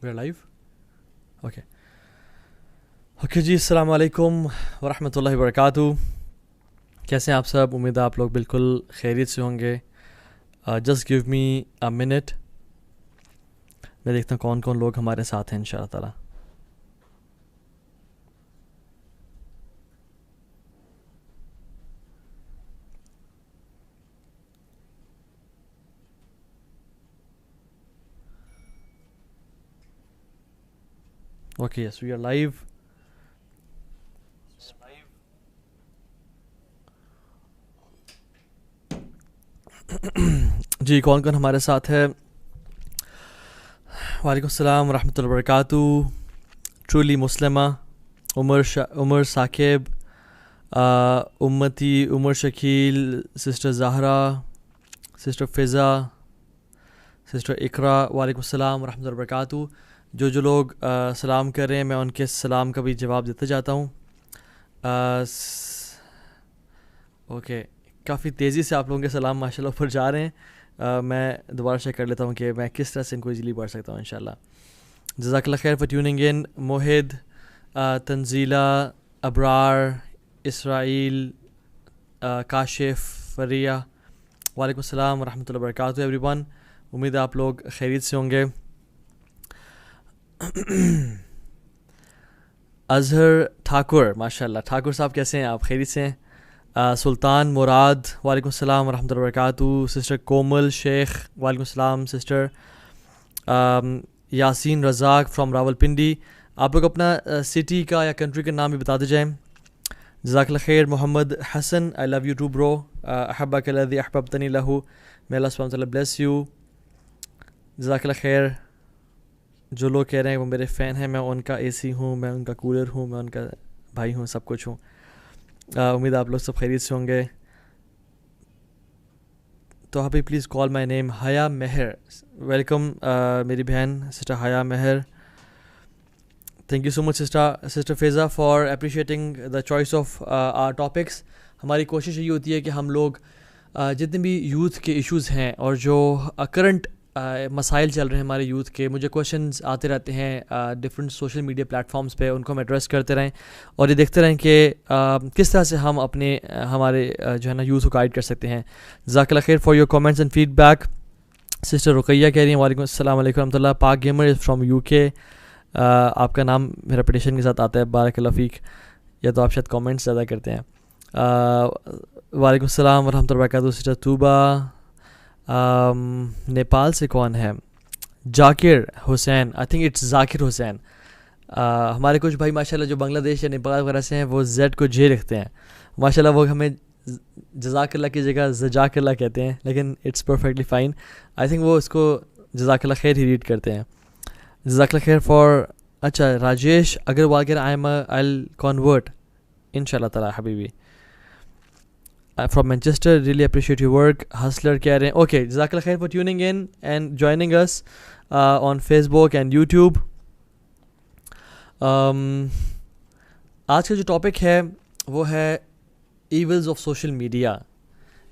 We are live. Okay okay جی، السلام علیکم ورحمۃ اللہ وبرکاتہ. کیسے ہیں آپ سب؟ امید ہے آپ لوگ بالکل خیریت سے ہوں گے. Just give me a minute, میں دیکھتا ہوں کون کون لوگ ہمارے ساتھ ہیں ان شاء اللہ تعالیٰ. Okay yes we are live. جی کون کون ہمارے ساتھ ہے؟ وعلیکم السلام ورحمۃ اللہ وبرکاتہ. ٹرولی مسلمہ، عمر ثاقب، امتی عمر شکیل، سسٹر زہرا، سسٹر فضا، سسٹر اقرا. وعلیکم السلام ورحمۃ اللہ وبرکاتہ. جو لوگ سلام کر رہے ہیں میں ان کے سلام کا بھی جواب دیتا جاتا ہوں. اوکے کافی تیزی سے آپ لوگوں کے سلام ماشاءاللہ اوپر جا رہے ہیں. میں دوبارہ چیک کر لیتا ہوں کہ میں کس طرح سے ان کو ایزیلی پڑھ سکتا ہوں انشاءاللہ. جزاک اللہ خیر for tuning in. Mohd, Tanzeela, Abrar, Israil, Kashif, Fareeha. وعلیکم السلام ورحمۃ اللہ وبرکاتہ ایوری ون. امید ہے آپ لوگ خیریت سے ہوں گے. اظہر ٹھاکر، ماشاء اللہ ٹھاکر صاحب کیسے ہیں آپ؟ خیریت سے ہیں؟ سلطان مراد، وعلیکم السلام ورحمۃ اللہ وبرکاتہ. سسٹر کومل شیخ، وعلیکم السلام. Sister Yasin Razak from Rawal Pindi. آپ لوگ اپنا سٹی کا یا کنٹری کا نام بھی بتاتے جائیں. جزاک اللہ خیر. محمد حسن، آئی لو یو ٹو برو، احبک الذی احببتنی لہ، may اللہ سبحانہ وتعالی bless you. جزاک اللہ خیر. جو لوگ کہہ رہے ہیں وہ میرے فین ہیں، میں ان کا اے سی ہوں، میں ان کا کولر ہوں، میں ان کا بھائی ہوں، سب کچھ ہوں. امید آپ لوگ سب خیریت سے ہوں گے. تو آپ پلیز کال مائی نیم. حیا مہر، ویلکم میری بہن sister Haya Mehr. Thank you so much sister Faiza for appreciating the choice of our topics. ہماری کوشش یہ ہوتی ہے کہ ہم لوگ جتنے بھی یوتھ کے ایشوز ہیں اور جو کرنٹ مسائل چل رہے ہیں ہمارے یوتھ کے، مجھے کویشچنز آتے رہتے ہیں ڈفرینٹ سوشل میڈیا پلیٹفارمس پہ، ان کو ہم ایڈریس کرتے رہیں اور یہ دیکھتے رہیں کہ کس طرح سے ہم ہمارے جو ہے نا یوتھ کو گائیڈ کر سکتے ہیں. جزاک اللہ خیر for your comments and feedback. Sister Ruqayya کہہ رہی ہیں وعلیکم السلام علیکم ورحمۃ اللہ. پاک گیمر از فرام یو کے. آپ کا نام ریپیٹیشن کے ساتھ آتا ہے، بارک اللہ فیک. یا تو آپ شاید کامنٹس زیادہ کرتے ہیں. وعلیکم السلام ورحمۃ اللہ وبرکاتہ. سسٹر طوبہ. نیپال سے کون ہے؟ ذاکر حسین، آئی تھنک اٹس ذاکر حسین. ہمارے کچھ بھائی ماشاء اللہ جو بنگلہ دیش یا نیپال وغیرہ سے ہیں وہ زیڈ کو جے لکھتے ہیں. ماشاء اللہ وہ ہمیں جزاک اللہ کی جگہ زجاک اللہ کہتے ہیں، لیکن it's perfectly fine. I think وہ اس کو جزاک اللہ خیر ہی ریڈ کرتے ہیں. جزاک اللہ خیر فار. اچھا راجیش اگروال کہہ رہا آئی کنورٹ ان شاء اللہ تعالیٰ حبیبی. From Manchester, really appreciate your work. Hustler کہہ رہے ہیں اوکے جزاک اللہ خیر for tuning in and joining us on Facebook and YouTube. آج کا جو ٹاپک ہے وہ ہے ایولز آف سوشل میڈیا.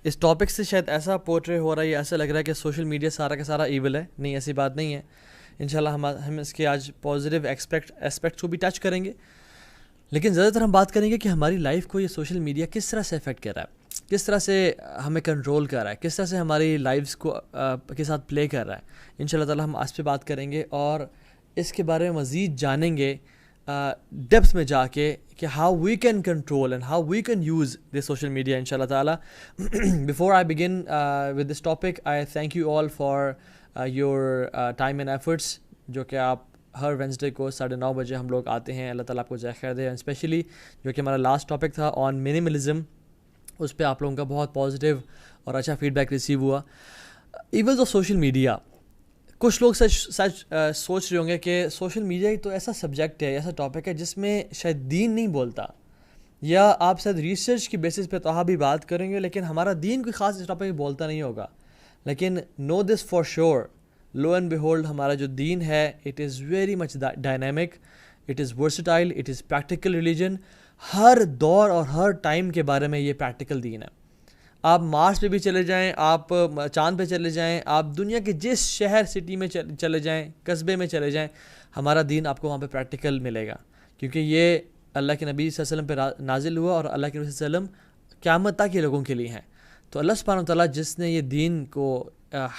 اس ٹاپک سے شاید ایسا پورٹری ہو رہا ہے، ایسا لگ رہا ہے کہ سوشل میڈیا سارا کا سارا ایول ہے. نہیں، ایسی بات نہیں ہے. انشاءاللہ ہم اس کے آج پازیٹیو اسپیکٹس کو بھی ٹچ کریں گے، لیکن زیادہ تر ہم بات کریں گے کہ ہماری لائف کو یہ سوشل میڈیا کس طرح سے افیکٹ کر رہا ہے، کس طرح سے ہمیں کنٹرول کر رہا ہے، کس طرح سے ہماری لائفز کو کے ساتھ پلے کر رہا ہے. انشاءاللہ تعالیٰ ہم اس پہ بات کریں گے اور اس کے بارے میں مزید جانیں گے ڈیپتھ میں جا کے کہ how we can control and how we can use this social media انشاءاللہ تعالیٰ. Before I begin with this topic, I thank you all for your time and efforts, جو کہ آپ ہر وینسڈے کو 9:30 بجے ہم لوگ آتے ہیں. اللہ تعالیٰ آپ کو جزائے خیر دے. اسپیشلی جو کہ ہمارا لاسٹ ٹاپک تھا آن منیملزم، اس پہ آپ لوگوں کا بہت پازیٹیو اور اچھا فیڈ بیک ریسیو ہوا. ایونز آف سوشل میڈیا، کچھ لوگ سچ سوچ رہے ہوں گے کہ سوشل میڈیا تو ایسا سبجیکٹ ہے، ایسا ٹاپک ہے جس میں شاید دین نہیں بولتا، یا آپ شاید ریسرچ کی بیسس پہ تو بھی بات کریں گے لیکن ہمارا دین کوئی خاص اس ٹاپک پہ بولتا نہیں ہوگا. لیکن know this for sure, lo and behold ہمارا جو دین ہے it is very much dynamic, it is versatile, it is practical religion. ہر دور اور ہر ٹائم کے بارے میں یہ پریکٹیکل دین ہے. آپ مارس پہ بھی چلے جائیں, آپ چاند پہ چلے جائیں, آپ دنیا کے جس شہر سٹی میں چلے جائیں, قصبے میں چلے جائیں, ہمارا دین آپ کو وہاں پہ پریکٹیکل ملے گا, کیونکہ یہ اللہ کے نبی صلی اللہ علیہ وسلم پہ نازل ہوا اور اللہ کے نبی صلی اللہ علیہ وسلم قیامت تک کے لوگوں کے لیے ہیں. تو اللہ سبحانہ وتعالیٰ جس نے یہ دین کو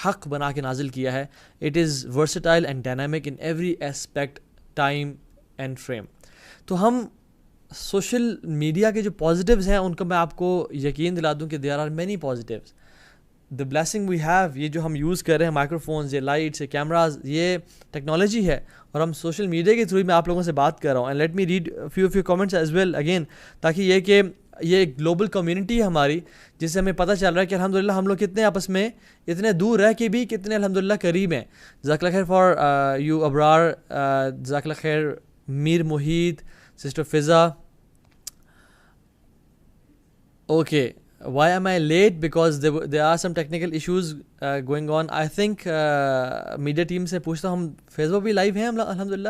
حق بنا کے نازل کیا ہے, it is versatile and dynamic in every aspect, time and frame. تو ہم سوشل میڈیا کے جو پازیٹیوز ہیں ان کو میں آپ کو یقین دلا دوں کہ there are many positives. The blessing we have, یہ جو ہم یوز کر رہے ہیں مائکرو فونز, یہ لائٹس, یہ کیمراز, یہ ٹیکنالوجی ہے, اور ہم سوشل میڈیا کے تھرو میں آپ لوگوں سے بات کر رہا ہوں. And let me read few comments as well again, تاکہ یہ کہ یہ ایک گلوبل کمیونٹی ہے ہماری, جس سے ہمیں پتہ چل رہا ہے کہ الحمدللہ ہم لوگ کتنے آپس میں اتنے دور رہ کے بھی کتنے الحمدللہ قریب ہیں. جزاک اللہ خیر فار یو ابرار, جزاک اللہ خیر میر محیط, سسٹر فضا. Okay, why am I late? Because there are some technical issues going on. I think media team سے پوچھتا ہوں, ہم فیس بک بھی لائیو ہیں الحمدللہ.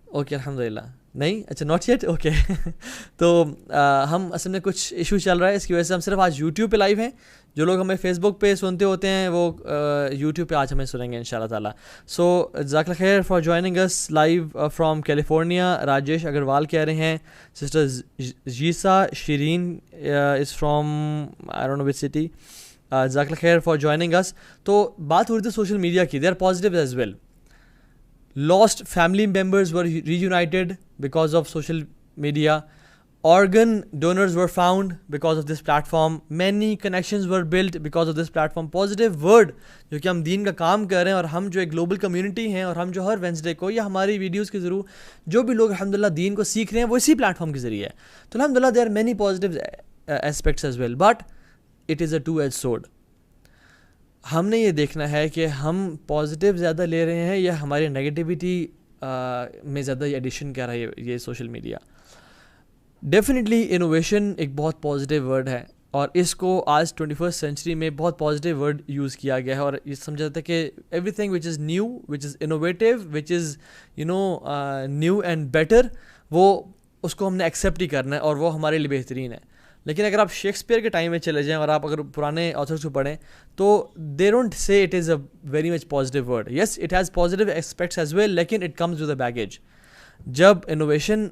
اوکے الحمدللہ, نہیں اچھا ناٹ یٹ, اوکے. تو ہم اصل میں کچھ ایشو چل رہا ہے, اس کی وجہ سے ہم صرف آج یوٹیوب پہ لائیو ہیں. جو لوگ ہمیں فیس بک پہ سنتے ہوتے ہیں وہ یوٹیوب پہ آج ہمیں سنیں گے ان شاء اللہ تعالیٰ. سو جزاک اللہ خیر فار جوائننگ اس live from California. Rajesh Agarwal کہہ رہے ہیں, سسٹر جیسا Shireen is from I don't know which city. جزاک اللہ خیر فار جوائننگ اس. تو بات ہو رہی تھی سوشل میڈیا کی, they are positive as well. Lost family members were reunited because of social media. Organ donors were found because of this platform. Many connections were built because of this platform. Positive word جو کہ ہم دین کا کام کر رہے ہیں, اور ہم جو ایک گلوبل کمیونٹی ہیں, اور ہم جو ہر وینسڈے کو یا ہماری ویڈیوز کے ذریعے جو بھی لوگ الحمدللہ دین کو سیکھ رہے ہیں وہ اسی پلیٹفارم کے ذریعے ہے. تو الحمدللہ there are many positive aspects as well, but it is a two-edged sword. ہم نے یہ دیکھنا ہے کہ ہم پازیٹیو زیادہ لے رہے ہیں یا ہماری نگیٹیوٹی میں زیادہ ایڈیشن کر رہا ہے یہ سوشل میڈیا. ڈیفینیٹلی انوویشن ایک بہت پازیٹیو ورڈ ہے, اور اس کو آج 21st سینچری میں بہت پازیٹیو ورڈ یوز کیا گیا ہے, اور یہ سمجھا جاتا ہے کہ every thing which is new, which is innovative, which is new and better, وہ اس کو ہم نے ایکسیپٹ ہی کرنا ہے, اور وہ ہمارے لیے بہترین ہے. لیکن اگر آپ شیکسپیئر کے ٹائم میں چلے جائیں اور آپ اگر پرانے آتھرس کو پڑھیں تو they don't say it is a very much positive word. Yes it has positive aspects as well, لیکن it comes with a baggage. جب انوویشن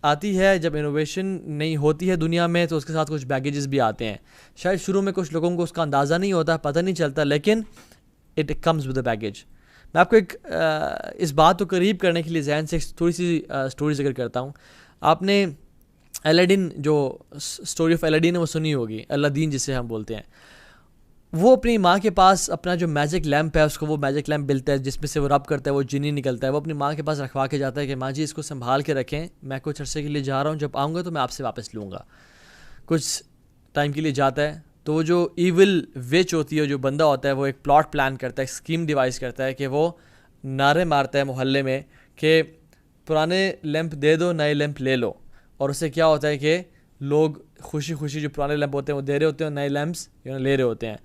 آتی ہے, جب انوویشن نہیں ہوتی ہے دنیا میں, تو اس کے ساتھ کچھ بیگیجز بھی آتے ہیں. شاید شروع میں کچھ لوگوں کو اس کا اندازہ نہیں ہوتا, پتہ نہیں چلتا, لیکن it comes with a baggage. میں آپ کو ایک اس بات کو قریب کرنے کے لیے ذہن سے تھوڑی سی اسٹوری ذکر کرتا ہوں. آپ نے الاڈین, جو اسٹوری آف الاڈین ہے وہ سنی ہوگی, الادین جسے ہم بولتے ہیں. وہ اپنی ماں کے پاس اپنا جو میجک لیمپ ہے, اس کو وہ میجک لیمپ ملتا ہے جس میں سے وہ رب کرتا ہے, وہ جنی نکلتا ہے. وہ اپنی ماں کے پاس رکھوا کے جاتا ہے کہ ماں جی اس کو سنبھال کے رکھیں, میں کچھ عرصے کے لیے جا رہا ہوں, جب آؤں گا تو میں آپ سے واپس لوں گا. کچھ ٹائم کے لیے جاتا ہے, تو وہ جو ایول وچ ہوتی ہے, جو بندہ ہوتا ہے, وہ ایک پلاٹ پلان کرتا ہے, ایک اسکیم ڈیوائز کرتا ہے کہ وہ نعرے مارتا ہے محلے میں کہ پرانے لیمپ دے دو, نئے لیمپ لے لو. اور اس سے کیا ہوتا ہے کہ لوگ خوشی خوشی جو پرانے لیمپ ہوتے ہیں وہ دے رہے ہوتے ہیں, نئے لیمپس لے رہے ہوتے ہیں.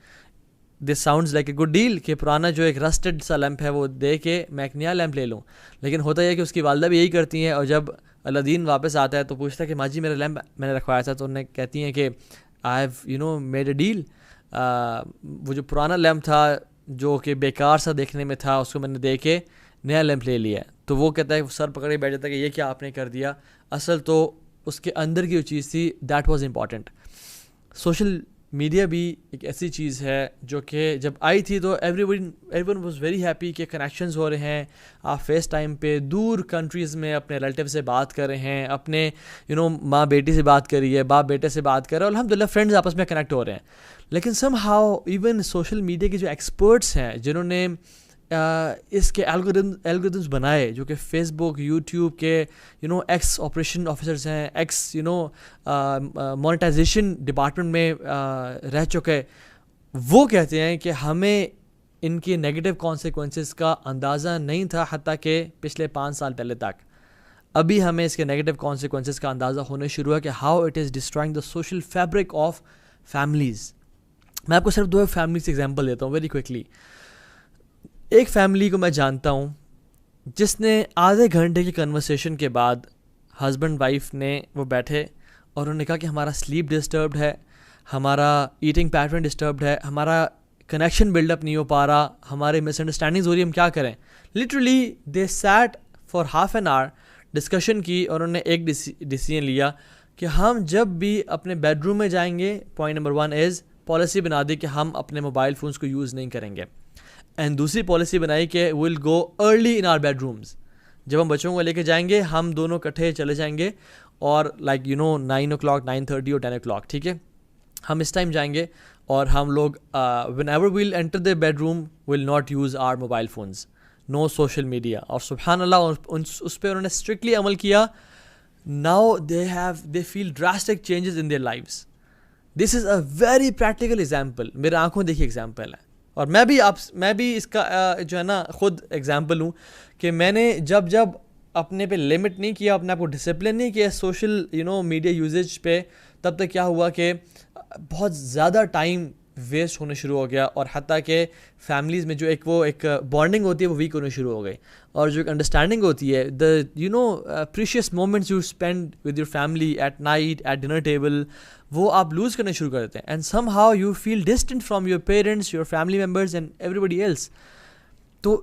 This sounds like a good deal کہ پرانا جو ایک رسٹڈ سا لیمپ ہے وہ دے کے میں ایک نیا لیمپ لے لوں. لیکن ہوتا یہ کہ اس کی والدہ بھی یہی کرتی ہیں, اور جب الادین واپس آتا ہے تو پوچھتا ہے کہ ماں جی میرا لیمپ میں نے رکھوایا تھا, تو انہیں کہتی ہیں کہ I have made a deal. وہ جو پرانا لیمپ تھا جو کہ بیکار سا دیکھنے میں تھا, اس کو میں نے دے کے نیا لیمپ لے لیا. تو وہ کہتا ہے, سر پکڑ کے بیٹھ جاتا ہے کہ یہ کیا آپ نے کر دیا. اصل تو اس کے اندر کی جو چیز تھی that was important. Social media بھی ایک ایسی چیز ہے جو کہ جب آئی تھی تو every one was very happy کہ کنیکشنز ہو رہے ہیں. آپ فیس ٹائم پہ دور کنٹریز میں اپنے ریلیٹیو سے بات کر رہے ہیں, اپنے ماں بیٹی سے بات کر رہی ہے, باپ بیٹے سے بات کر رہے ہیں, الحمدللہ فرینڈز آپس میں کنیکٹ ہو رہے ہیں. لیکن some how even social media کے جو ایکسپرٹس ہیں, جنہوں نے اس کے الگوریدمز بنائے, جو کہ فیس بک, یوٹیوب کے ایکس آپریشن آفیسرز ہیں, ایکس مونیٹائزیشن ڈپارٹمنٹ میں رہ چکے, وہ کہتے ہیں کہ ہمیں ان کی نیگیٹو کانسیکوینسز کا اندازہ نہیں تھا حتیٰ کہ پچھلے 5 سال پہلے تک. ابھی ہمیں اس کے نیگیٹو کانسیکوینسز کا اندازہ ہونے شروع ہے کہ how it is destroying the social fabric of families. میں آپ کو صرف 2 فیملیز ایگزامپل دیتا ہوں ویری کوئکلی. ایک فیملی کو میں جانتا ہوں جس نے آدھے گھنٹے کی کنورسیشن کے بعد ہسبینڈ وائف نے وہ بیٹھے اور انہوں نے کہا کہ ہمارا سلیپ ڈسٹربڈ ہے, ہمارا ایٹنگ پیٹرن ڈسٹربڈ ہے, ہمارا کنیکشن بلڈ اپ نہیں ہو پا رہا, ہمارے مس انڈرسٹینڈنگز ہو رہی ہے, ہم کیا کریں؟ Literally they sat for half an hour, discussion کی, اور انہوں نے ایک ڈیسیژن لیا کہ ہم جب بھی اپنے بیڈ روم میں جائیں گے, پوائنٹ نمبر 1 از پالیسی بنا دی کہ ہم اپنے موبائل فونس کو یوز نہیں کریں گے. اینڈ دوسری پالیسی بنائی کہ we'll go early in our bedrooms, جب ہم بچوں کو لے کے جائیں گے ہم دونوں کٹھے چلے جائیں گے, اور لائک 9 o'clock 9:30 اور 10 o'clock, ٹھیک ہے, ہم اس ٹائم جائیں گے, اور ہم لوگ whenever we'll enter the bedroom will not use our mobile phones, no social media. اور سبحان اللہ اس پہ انہوں نے اسٹرکٹلی عمل کیا. Now they feel drastic changes in their lifes. This is a very practical example, میرے آنکھوں دیکھی ایگزامپل ہے, اور میں بھی اس کا جو ہے نا خود ایگزامپل ہوں کہ میں نے جب اپنے پہ لمٹ نہیں کیا, اپنے آپ کو ڈسپلن نہیں کیا سوشل میڈیا یوزیج پہ, تب تک کیا ہوا کہ بہت زیادہ ٹائم ویسٹ ہونے شروع ہو گیا, اور حتیٰ کہ فیملیز میں جو ایک بانڈنگ ہوتی ہے وہ ویک ہونے شروع ہو گئی, اور جو ایک انڈرسٹینڈنگ ہوتی ہے, the precious moments you spend with your family at night at dinner table, وہ آپ لوز کرنے شروع کر دیتے ہیں. And somehow you feel distant from your parents, your family members and everybody else. تو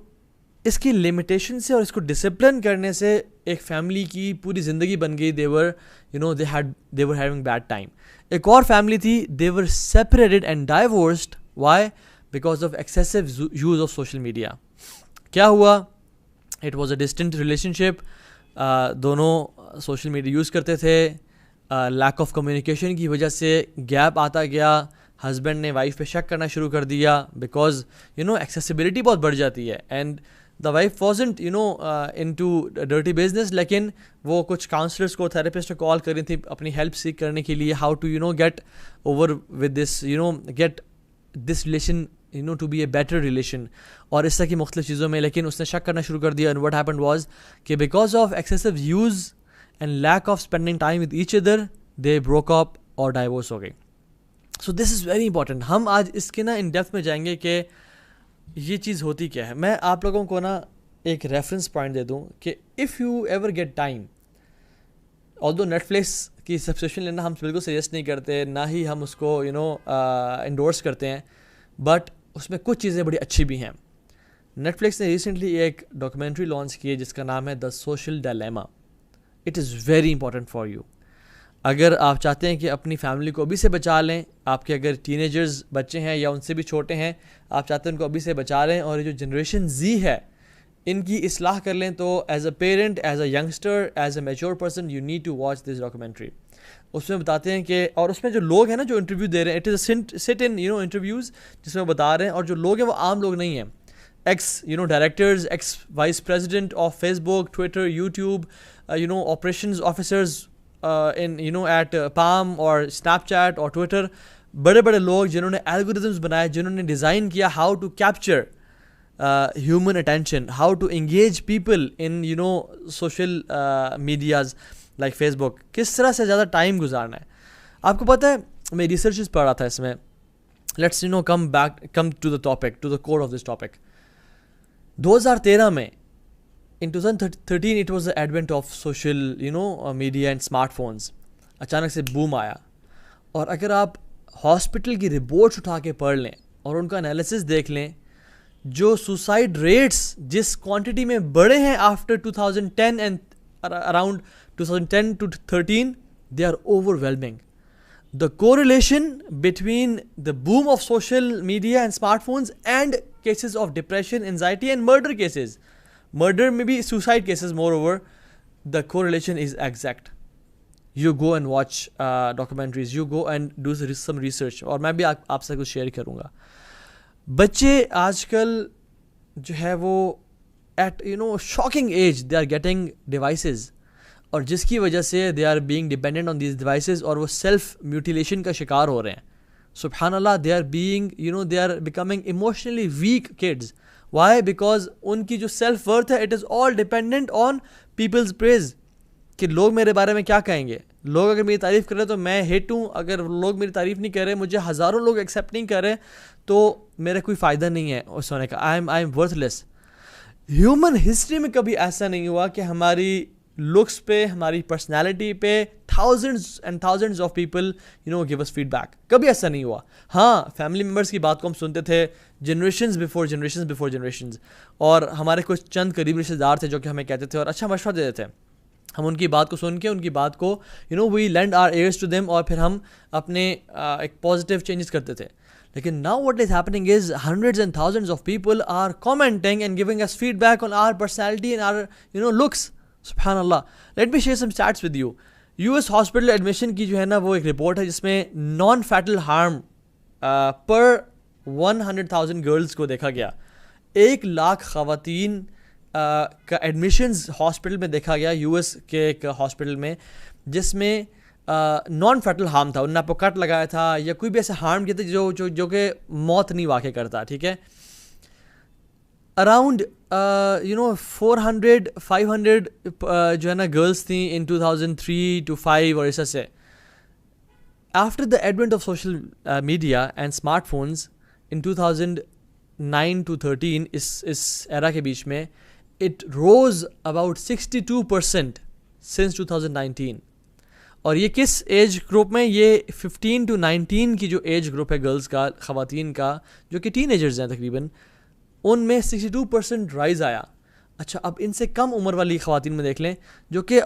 اس کی لمیٹیشن سے اور اس کو ڈسپلن کرنے سے ایک فیملی کی پوری زندگی بن گئی. they were having bad time. ایک اور فیملی تھی, they were separated and divorced. why? because of excessive use of social media. کیا ہوا؟ it was a distant relationship. دونوں سوشل میڈیا یوز کرتے تھے, لیک آف کمیونیکیشن کی وجہ سے گیپ آتا گیا, ہسبینڈ نے وائف پہ شک کرنا شروع کر دیا, بیکاز ایکسیسیبلٹی بہت بڑھ جاتی ہے. And the wife wasn't into dirty business, لیکن وہ کچھ کاؤنسلرس کو, تھراپسٹ کو کال کر رہی تھی اپنی ہیلپ سیک کرنے کے لیے, how to get over with this, get this relation to be a better relation, اور اس طرح کی مختلف چیزوں میں. لیکن اس نے شک کرنا شروع کر دیا, اینڈ واٹ ہیپنڈ واز کہ because of excessive use and lack of spending time with each other, they broke up اور ڈائیورس ہو گئی. So this is very important. ہم آج اس کے نا ان ڈیپتھ میں جائیں گے کہ یہ چیز ہوتی کیا ہے. میں آپ لوگوں کو نا ایک ریفرنس پوائنٹ دے دوں کہ if you ever get time, although Netflix کی سبسکرپشن لینا ہم بالکل سجیسٹ نہیں کرتے, نہ ہی ہم اس کو انڈورس کرتے ہیں, بٹ اس میں کچھ چیزیں بڑی اچھی بھی ہیں. نیٹ فلکس نے ریسنٹلی ایک ڈاکومنٹری لانچ کی ہے جس کا نام ہے the social dilemma. It is very important for you. اگر آپ چاہتے ہیں کہ اپنی فیملی کو ابھی سے بچا لیں, آپ کے اگر ٹین ایجرز بچے ہیں یا ان سے بھی چھوٹے ہیں, آپ چاہتے ہیں ان کو ابھی سے بچا لیں, اور یہ جو جنریشن زی ہے ان کی اصلاح کر لیں, تو as a parent, as a youngster, as a mature person, you need to watch this documentary. اس میں بتاتے ہیں کہ, اور اس میں جو لوگ ہیں نا جو انٹرویو دے رہے ہیں, اٹ از اے سٹ ان انٹرویوز جس میں بتا رہے ہیں, اور جو لوگ ہیں وہ عام لوگ نہیں ہیں. Ex directors, ex vice president of Facebook, Twitter, YouTube, operations officers at palm اور اسنیپ چیٹ اور ٹویٹر, بڑے بڑے لوگ جنہوں نے الگوریدمز بنائے, جنہوں نے ڈیزائن کیا how to capture human attention, how to engage people in social medias like Facebook, کس طرح سے زیادہ ٹائم گزارنا ہے. آپ کو پتہ ہے میں ریسرچز پڑھ رہا تھا اس میں. Let's come to the topic, to the core of this topic. 2013 میں in 2013 it was the advent of social media and smarт phones. اچانک سے بوم آیا, اور اگر آپ ہاسپٹل کی رپورٹس اٹھا کے پڑھ لیں اور ان کا انالیسس دیکھ لیں, جو سوسائڈ ریٹس جس کوانٹٹی میں بڑھے ہیں after 2010 and around 2010 to 13, they are overwhelming. The correlation between the boom of social media and smartphones and cases of depression, anxiety and murder cases, murder میں بھی suicide cases moreover, the correlation is exact. You go and watch documentaries, you go and do some research, اور میں بھی آپ سے کچھ share کروں گا. بچے آج کل جو ہے وہ at shocking age they are getting devices, اور جس کی وجہ سے they are being dependent on these devices, اور وہ self mutilation کا شکار ہو رہے ہیں. سبحان اللہ, they are being they are becoming emotionally weak kids. Why? Because ان کی جو self worth ہے it is all dependent on people's praise, کہ لوگ میرے بارے میں کیا کہیں گے. لوگ اگر میری تعریف کر رہے تو میں ہٹ ہوں, اگر لوگ میری تعریف نہیں کر رہے, مجھے ہزاروں لوگ ایکسیپٹ نہیں کر رہے, تو میرا کوئی فائدہ نہیں ہے اس ہونے کا. I am worth less. Human history میں کبھی ایسا نہیں ہوا کہ ہماری لکس پہ, ہماری پرسنالٹی پہ thousands and thousands of people gave us feedback. کبھی ایسا نہیں ہوا. ہاں, فیملی ممبرس کی بات کو ہم سنتے تھے جنریشنز بفور جنریشنز, اور ہمارے کچھ چند قریبی رشتے دار تھے جو کہ ہمیں کہتے تھے اور اچھا مشورہ دیتے تھے. ہم ان کی بات کو سن کے ان کی بات کو we lend our ears to them, اور پھر ہم اپنے ایک پازیٹیو چینجز کرتے تھے. لیکن now what is happening is hundreds and thousands of people are commenting and giving us feedback on our personality and our looks. سبحان اللہ. Let me share some stats with you. U S hospital admission کی جو ہے نا وہ ایک report ہے جس میں نان فیٹل ہارم پر 100,000 گرلز کو دیکھا گیا. 100,000 خواتین کا ایڈمیشنز ہاسپٹل میں دیکھا گیا, یو ایس کے ایک ہاسپٹل میں, جس میں نان فیٹل ہارم تھا. انہوں نے آپ کو کٹ لگایا تھا یا کوئی بھی ایسے ہارم کیا تھا جو کہ موت نہیں واقع کرتا. ٹھیک ہے, اراؤنڈ 400-500 جو ہے نا گرلس تھیں ان 2003 to 5 اور اس سے. After the advent of social media and smart phones in 2009 to 13, اس ایرا کے بیچ میں اٹ روز اباؤٹ 62% سنس 2019. اور یہ کس ایج گروپ میں؟ یہ 15 to 19 کی جو ایج گروپ ہے گرلز کا, خواتین کا, جو کہ ٹین ایجرز ہیں تقریباً, ان میں 62% رائز آیا. اچھا, اب ان سے کم عمر والی خواتین میں دیکھ لیں جو کہ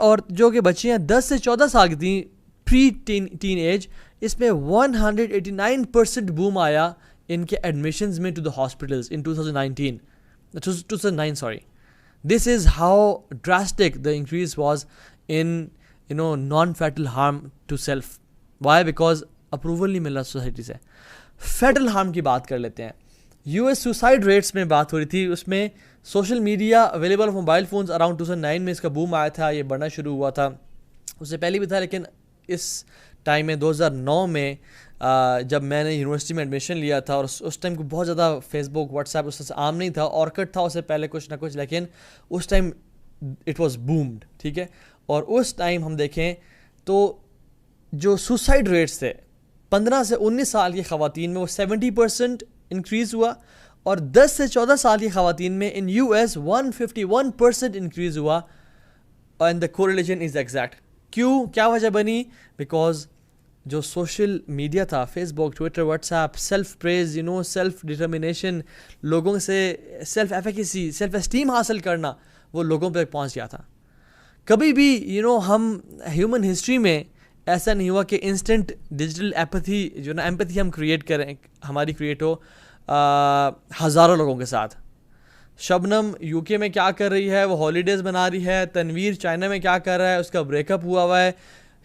بچیاں 10 سے 14 سال کی تھیں, پری ٹین ایج, اس میں 189% بوم آیا ان کے ایڈمیشنز میں to the hospitals in 2009. This is how drastic the increase was in non-fatal harm to self. Why? Because approval نہیں مل رہا سوسائٹی سے. فیٹل ہارم کی بات کر لیتے ہیں. یو ایس سوسائڈ ریٹس میں بات ہو رہی تھی, اس میں social media available of mobile phones around 2009 میں اس کا بوم آیا تھا, یہ بڑھنا شروع ہوا تھا. اس سے پہلے بھی تھا, لیکن اس ٹائم میں 2009 میں جب میں نے یونیورسٹی میں ایڈمیشن لیا تھا, اور اس ٹائم کو بہت زیادہ فیس بک واٹس ایپ اس سے عام نہیں تھا, اورکٹ تھا اس سے پہلے کچھ نہ کچھ, لیکن اس ٹائم اٹ واز بومڈ. ٹھیک ہے, اور اس ٹائم ہم دیکھیں تو جو سوسائڈ ریٹس تھے 15 سے 19 سال کی خواتین میں وہ 70% انکریز ہوا, اور 10 سے 14 سال کی خواتین میں ان یو ایس 151% انکریز ہوا. And the correlation is exact. کیوں؟ کیا وجہ بنی؟ بیکاز جو سوشل میڈیا تھا, Facebook, Twitter, WhatsApp, self praise, self determination, لوگوں سے سیلف ایفیکیسی, سیلف اسٹیم حاصل کرنا, وہ لوگوں پہ پہنچ گیا تھا. کبھی بھی ہم ہیومن ہسٹری میں ایسا نہیں ہوا کہ انسٹنٹ ڈیجیٹل ایمپتھی ایمپتھی ہم کریٹ کریں, ہماری کریٹ ہو ہزاروں لوگوں کے ساتھ. شبنم یو کے میں کیا کر رہی ہے, وہ ہالیڈیز بنا رہی ہے. تنویر چائنا میں کیا کر رہا ہے, اس کا بریک اپ ہوا ہے,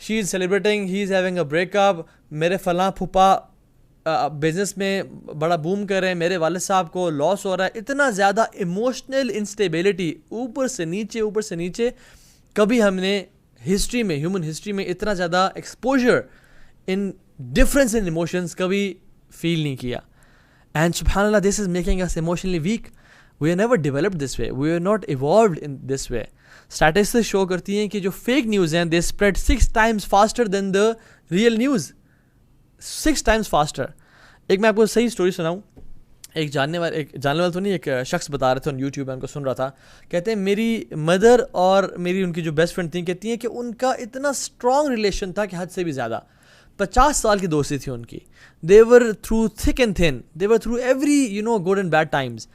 she is celebrating, he is having a break up. میرے فلاں پھپھا بزنس میں بڑا بوم کر رہے ہیں, میرے والد صاحب کو لاس ہو رہا ہے. اتنا زیادہ ایموشنل انسٹیبلٹی, اوپر سے نیچے. کبھی ہم نے ہسٹری میں, ہیومن ہسٹری میں اتنا زیادہ exposure in difference in emotions کبھی فیل نہیں کیا. اینڈ سبحان اللہ, this is making us emotionally weak. We are never developed this way, we are not evolved in this way. Statistics show کرتی ہیں کہ جو فیک نیوز ہیں they spread 6 times faster than the real news. 6 times faster. ایک میں آپ کو صحیح اسٹوری سناؤں. ایک جاننے والے تو نہیں, ایک شخص بتا رہے تھے آن یوٹیوب, میں ان کو سن رہا تھا. کہتے ہیں میری مدر اور میری ان کی جو بیسٹ فرینڈ تھیں, کہتی ہیں کہ ان کا اتنا اسٹرانگ ریلیشن تھا کہ حد سے بھی زیادہ. 50 سال کی دوستی تھی ان کی. They were through thick and thin, they were through every good and bad times.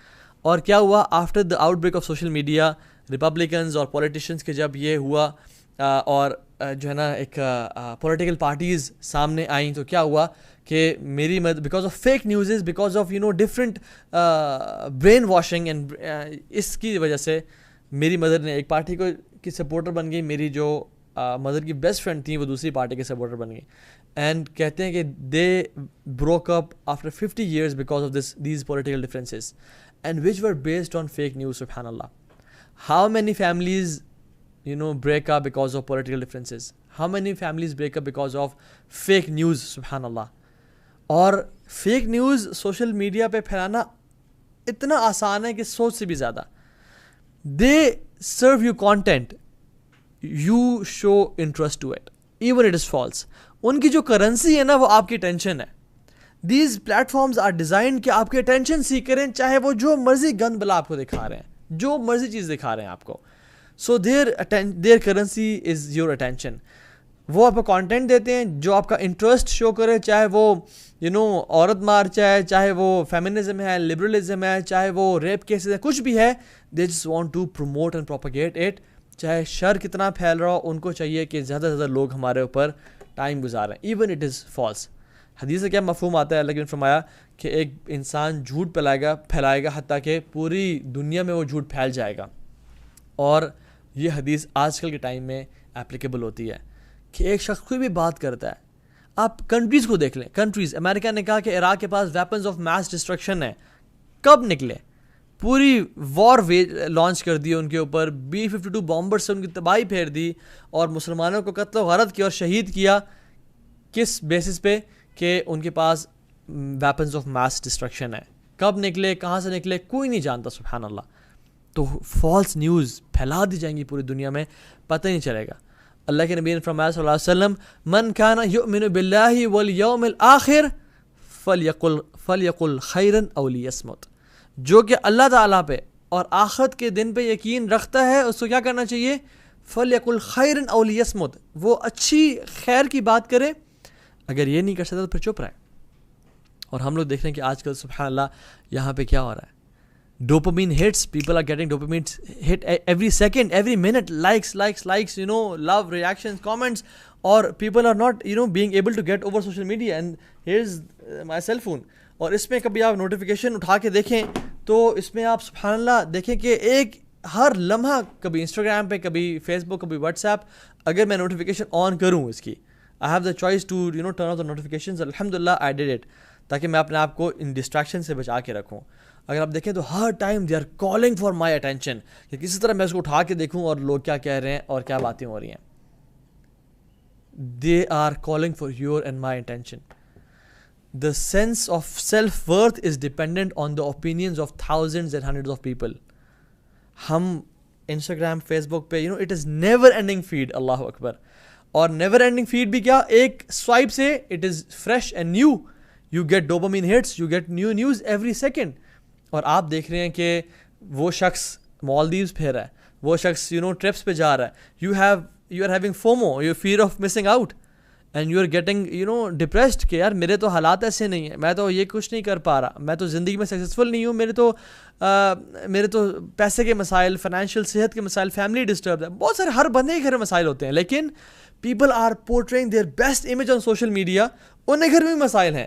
اور کیا ہوا after the outbreak of social media, Republicans اور پولیٹیشنس کے جب یہ ہوا اور جو ہے نا ایک پولیٹیکل پارٹیز سامنے آئیں, تو کیا ہوا کہ میری because of fake newses, because of different brainwashing, and اس کی وجہ سے میری مدر نے ایک پارٹی کی سپورٹر بن گئی. میری جو مدر کی بیسٹ فرینڈ تھیں وہ دوسری پارٹی کے سپورٹر بن گئی. اینڈ کہتے ہیں کہ they broke up after 50 years because of these political differences, and which were based on fake news. سبحان اللہ. How many families break up because of political differences? How many families break up because of fake news? سبحان اللہ. اور fake news social media پہ پھیلانا اتنا آسان ہے کہ سوچ سے بھی زیادہ. They serve you content, you show interest to it, even it is false. ان کی جو کرنسی ہے نا وہ آپ کی ٹینشن ہے. These platforms are designed کہ آپ کی ٹینشن سیکھ کریں, چاہے وہ جو مرضی گند بلا آپ کو دکھا رہے ہیں, جو مرضی چیز دکھا رہے ہیں آپ کو. So their currency is your attention. وہ آپ کو کانٹینٹ دیتے ہیں جو آپ کا انٹرسٹ شو کرے, چاہے وہ عورت مارچ ہے, چاہے وہ فیمنزم ہے, لبرلزم ہے, چاہے وہ ریپ کیسز ہے, کچھ بھی ہے, they just want to promote and propagate it. چاہے شر کتنا پھیل رہا ہو, ان کو چاہیے کہ زیادہ سے زیادہ لوگ ہمارے اوپر ٹائم گزاریں, ایون اٹ از فالس. حدیث سے کیا مفہوم آتا ہے؟ اللہ نے فرمایا کہ ایک انسان جھوٹ پھیلائے گا حتیٰ کہ پوری دنیا میں وہ جھوٹ پھیل جائے گا. اور یہ حدیث آج کل کے ٹائم میں اپلیکیبل ہوتی ہے کہ ایک شخص کوئی بھی بات کرتا ہے, آپ کنٹریز کو دیکھ لیں. کنٹریز, امریکہ نے کہا کہ عراق کے پاس ویپنز آف میس ڈسٹرکشن ہے, کب نکلے؟ پوری وار لانچ کر دی ان کے اوپر, B-52 بامبر سے ان کی تباہی پھیر دی, اور مسلمانوں کو قتل و غارت کیا اور شہید کیا. کس بیسس پہ؟ کہ ان کے پاس ویپنز آف میس ڈسٹرکشن ہے. کب نکلے, کہاں سے نکلے, کوئی نہیں جانتا, سبحان اللہ. تو فالس نیوز پھیلا دی جائیں گی پوری دنیا میں, پتہ ہی نہیں چلے گا. اللہ کے نبی نے فرمایا صلی اللہ علیہ وسلم, من کان یؤمن باللہ والیوم الآخر فلیقل خیرا او لیصمت. جو کہ اللہ تعالیٰ پہ اور آخرت کے دن پہ یقین رکھتا ہے, اس کو کیا کرنا چاہیے؟ فلیقل خیرا او لیصمت, وہ اچھی خیر کی بات کرے. اگر یہ نہیں کر سکتا تو پھر چپ رہے. اور ہم لوگ دیکھ رہے ہیں کہ آج کل سبحان اللہ یہاں پہ کیا ہو رہا ہے, dopamine hits, people are getting dopamine hit every second, every minute, likes, love, reactions, comments, اور people are not being able to get over social media. And here is my cell phone, اور اس میں کبھی آپ notification اٹھا کے دیکھیں تو اس میں آپ سبحان اللہ دیکھیں کہ ایک ہر لمحہ, کبھی انسٹاگرام پہ, کبھی فیس بک, کبھی واٹس ایپ, اگر میں نوٹیفیکیشن آن کروں اس کی, I have the choice to turn off the notifications. الحمدللہ I did it, تاکہ میں اپنے آپ کو ان ڈسٹریکشن سے بچا کے رکھوں. اگر آپ دیکھیں تو ہر time they are calling for my attention, کہ کسی طرح میں اس کو اٹھا کے دیکھوں اور لوگ کیا کہہ رہے ہیں اور کیا باتیں ہو رہی ہیں. They are calling for your and my attention. The sense of self-worth is dependent on the opinions of thousands and hundreds of people. ہم انسٹاگرام, فیس بک پہ it is never ending feed, اللہ اکبر. اور نیور اینڈنگ فیڈ بھی کیا, ایک swipe سے it is fresh and new, you get dopamine hits, you get new news every second. اور آپ دیکھ رہے ہیں کہ وہ شخص مالدیوز پھیر رہا ہے, وہ شخص ٹرپس پہ جا رہا ہے, you are having FOMO, you fear of missing out, and you are getting depressed کہ یار میرے تو حالات ایسے نہیں ہیں, میں تو یہ کچھ نہیں کر پا رہا, میں تو زندگی میں سکسیزفل نہیں ہوں, میرے تو پیسے کے مسائل, فائنینشیل, صحت کے مسائل, فیملی ڈسٹرب ہے, بہت سارے ہر بندے کے گھر مسائل ہوتے ہیں. لیکن people are portraying their best image on social media. انہیں گھر میں بھی مسائل ہیں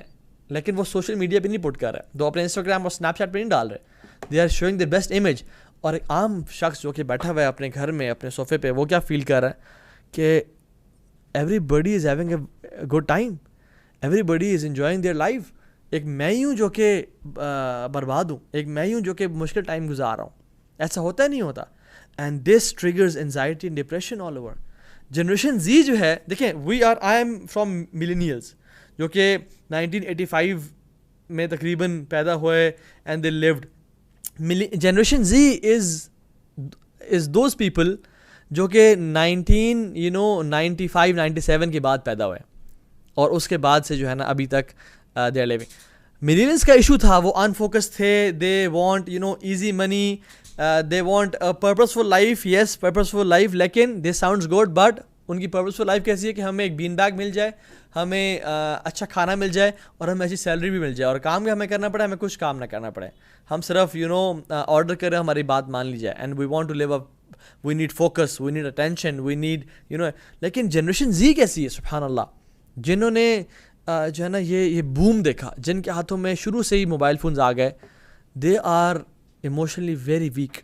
لیکن وہ سوشل میڈیا پہ نہیں پٹ کر رہے, تو اپنے انسٹاگرام اور اسنیپ چیٹ پہ نہیں ڈال رہے. They are showing their best image. اور ایک عام شخص جو کہ بیٹھا ہوا ہے اپنے گھر میں, اپنے صوفے پہ, وہ کیا فیل کر رہا ہے کہ everybody is having a good time, everybody is enjoying their life. ایک میں ہی ہوں جو کہ برباد ہوں, ایک میں ہی ہوں جو کہ مشکل ٹائم گزار رہا ہوں. ایسا ہوتا ہے نہیں ہوتا. And this triggers anxiety and depression all over. Generation Z جو ہے, دیکھیں آئی ایم فرام ملینیلز, جو کہ 1985 میں تقریباً پیدا ہوئے, and they lived. Generation Z is those people جو کہ 1995 97 کے بعد پیدا ہوئے, اور اس کے بعد سے جو ہے نا ابھی تک دے آر لیونگ. ملینیلز کا ایشو تھا, وہ انفوکس تھے, they want easy money, they want a purposeful life. Yes, purposeful life, لیکن this sounds good, but ان کی purposeful life کیسی ہے کہ ہمیں ایک بین بیگ مل جائے, ہمیں اچھا کھانا مل جائے, اور ہمیں اچھی سیلری بھی مل جائے, اور کام بھی ہمیں کرنا پڑے, ہمیں کچھ کام نہ کرنا پڑے, ہم صرف آرڈر کریں, ہماری بات مان لی جائے. And we want to live we need focus, we need attention, we need لیکن جنریشن زی کیسی ہے سبحان اللہ, جنہوں نے جو ہے نا یہ بوم دیکھا, جن کے ہاتھوں میں شروع سے ہی موبائل فونز آ گئے. They are emotionally very weak.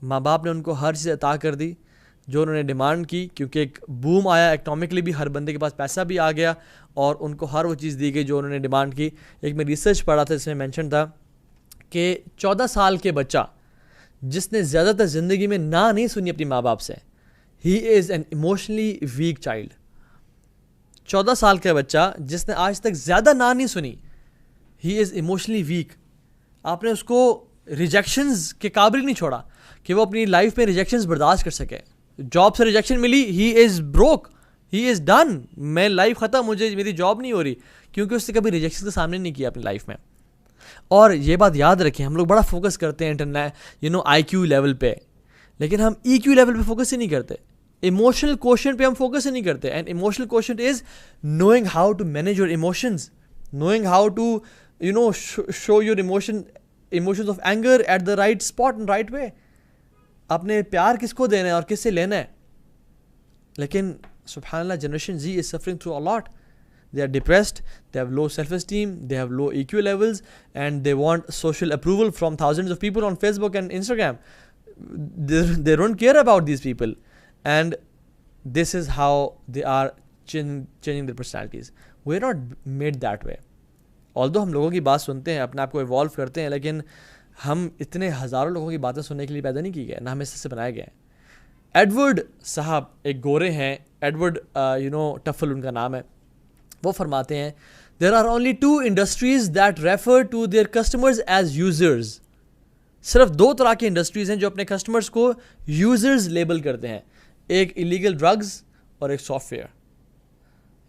ماں باپ نے ان کو ہر چیز عطا کر دی جو انہوں نے ڈیمانڈ کی, کیونکہ ایک بوم آیا, اکنامکلی بھی ہر بندے کے پاس پیسہ بھی آ گیا, اور ان کو ہر وہ چیز دی گئی جو انہوں نے ڈیمانڈ کی. ایک میں ریسرچ پڑھا تھا, اس میں مینشن تھا کہ 14 سال کے بچہ جس نے زیادہ تر زندگی میں نہ نہیں سنی اپنی ماں باپ سے, he is an emotionally weak child. 14 سال کا بچہ جس نے آج تک زیادہ نہ نہیں سنی, ہی از ایموشنلی ویک. آپ نے اس کو ریجیکشنز کے قابل نہیں چھوڑا کہ وہ اپنی لائف میں ریجیکشنز برداشت کر سکے. جاب سے ریجیکشن ملی, ہی از بروک, ہی از ڈن, میں لائف ختم, میری جاب نہیں ہو رہی, کیونکہ اس نے کبھی ریجیکشن کا سامنے نہیں کیا اپنی لائف میں. اور یہ بات یاد رکھیں, ہم لوگ بڑا فوکس کرتے ہیں آئی کیو لیول پہ, لیکن ہم EQ لیول پہ فوکس ہی نہیں کرتے, ایموشنل کوشنٹ پہ ہم فوکس ہی نہیں کرتے. And emotional quotient is knowing how to manage your emotions, knowing how to show your emotions of anger at the right spot and right way. اپنے پیار کس کو دینا ہے اور کس سے لینا ہے. لیکن سبحان اللہ generation Z is suffering through a lot. They are depressed, they have low self-esteem, they have low EQ levels, and they want social approval from thousands of people on Facebook and Instagram. They don't care about these people, and this is how they are changing their personalities. We're not made that way. Although ہم لوگوں کی بات سنتے ہیں, اپنے آپ کو evolve کرتے ہیں, لیکن ہم اتنے ہزاروں لوگوں کی باتیں سننے کے لیے پیدا نہیں کی گئے, نہ ہمیں اس سے بنایا گیا ہے. ایڈورڈ صاحب ایک گورے ہیں, ایڈورڈ ٹفل ان کا نام ہے. وہ فرماتے ہیں there are only 2 industries that refer to their customers as users. صرف 2 طرح کی انڈسٹریز ہیں جو اپنے کسٹمرز کو یوزرز لیبل کرتے ہیں, ایک ایلیگل ڈرگز اور ایک سافٹ ویئر.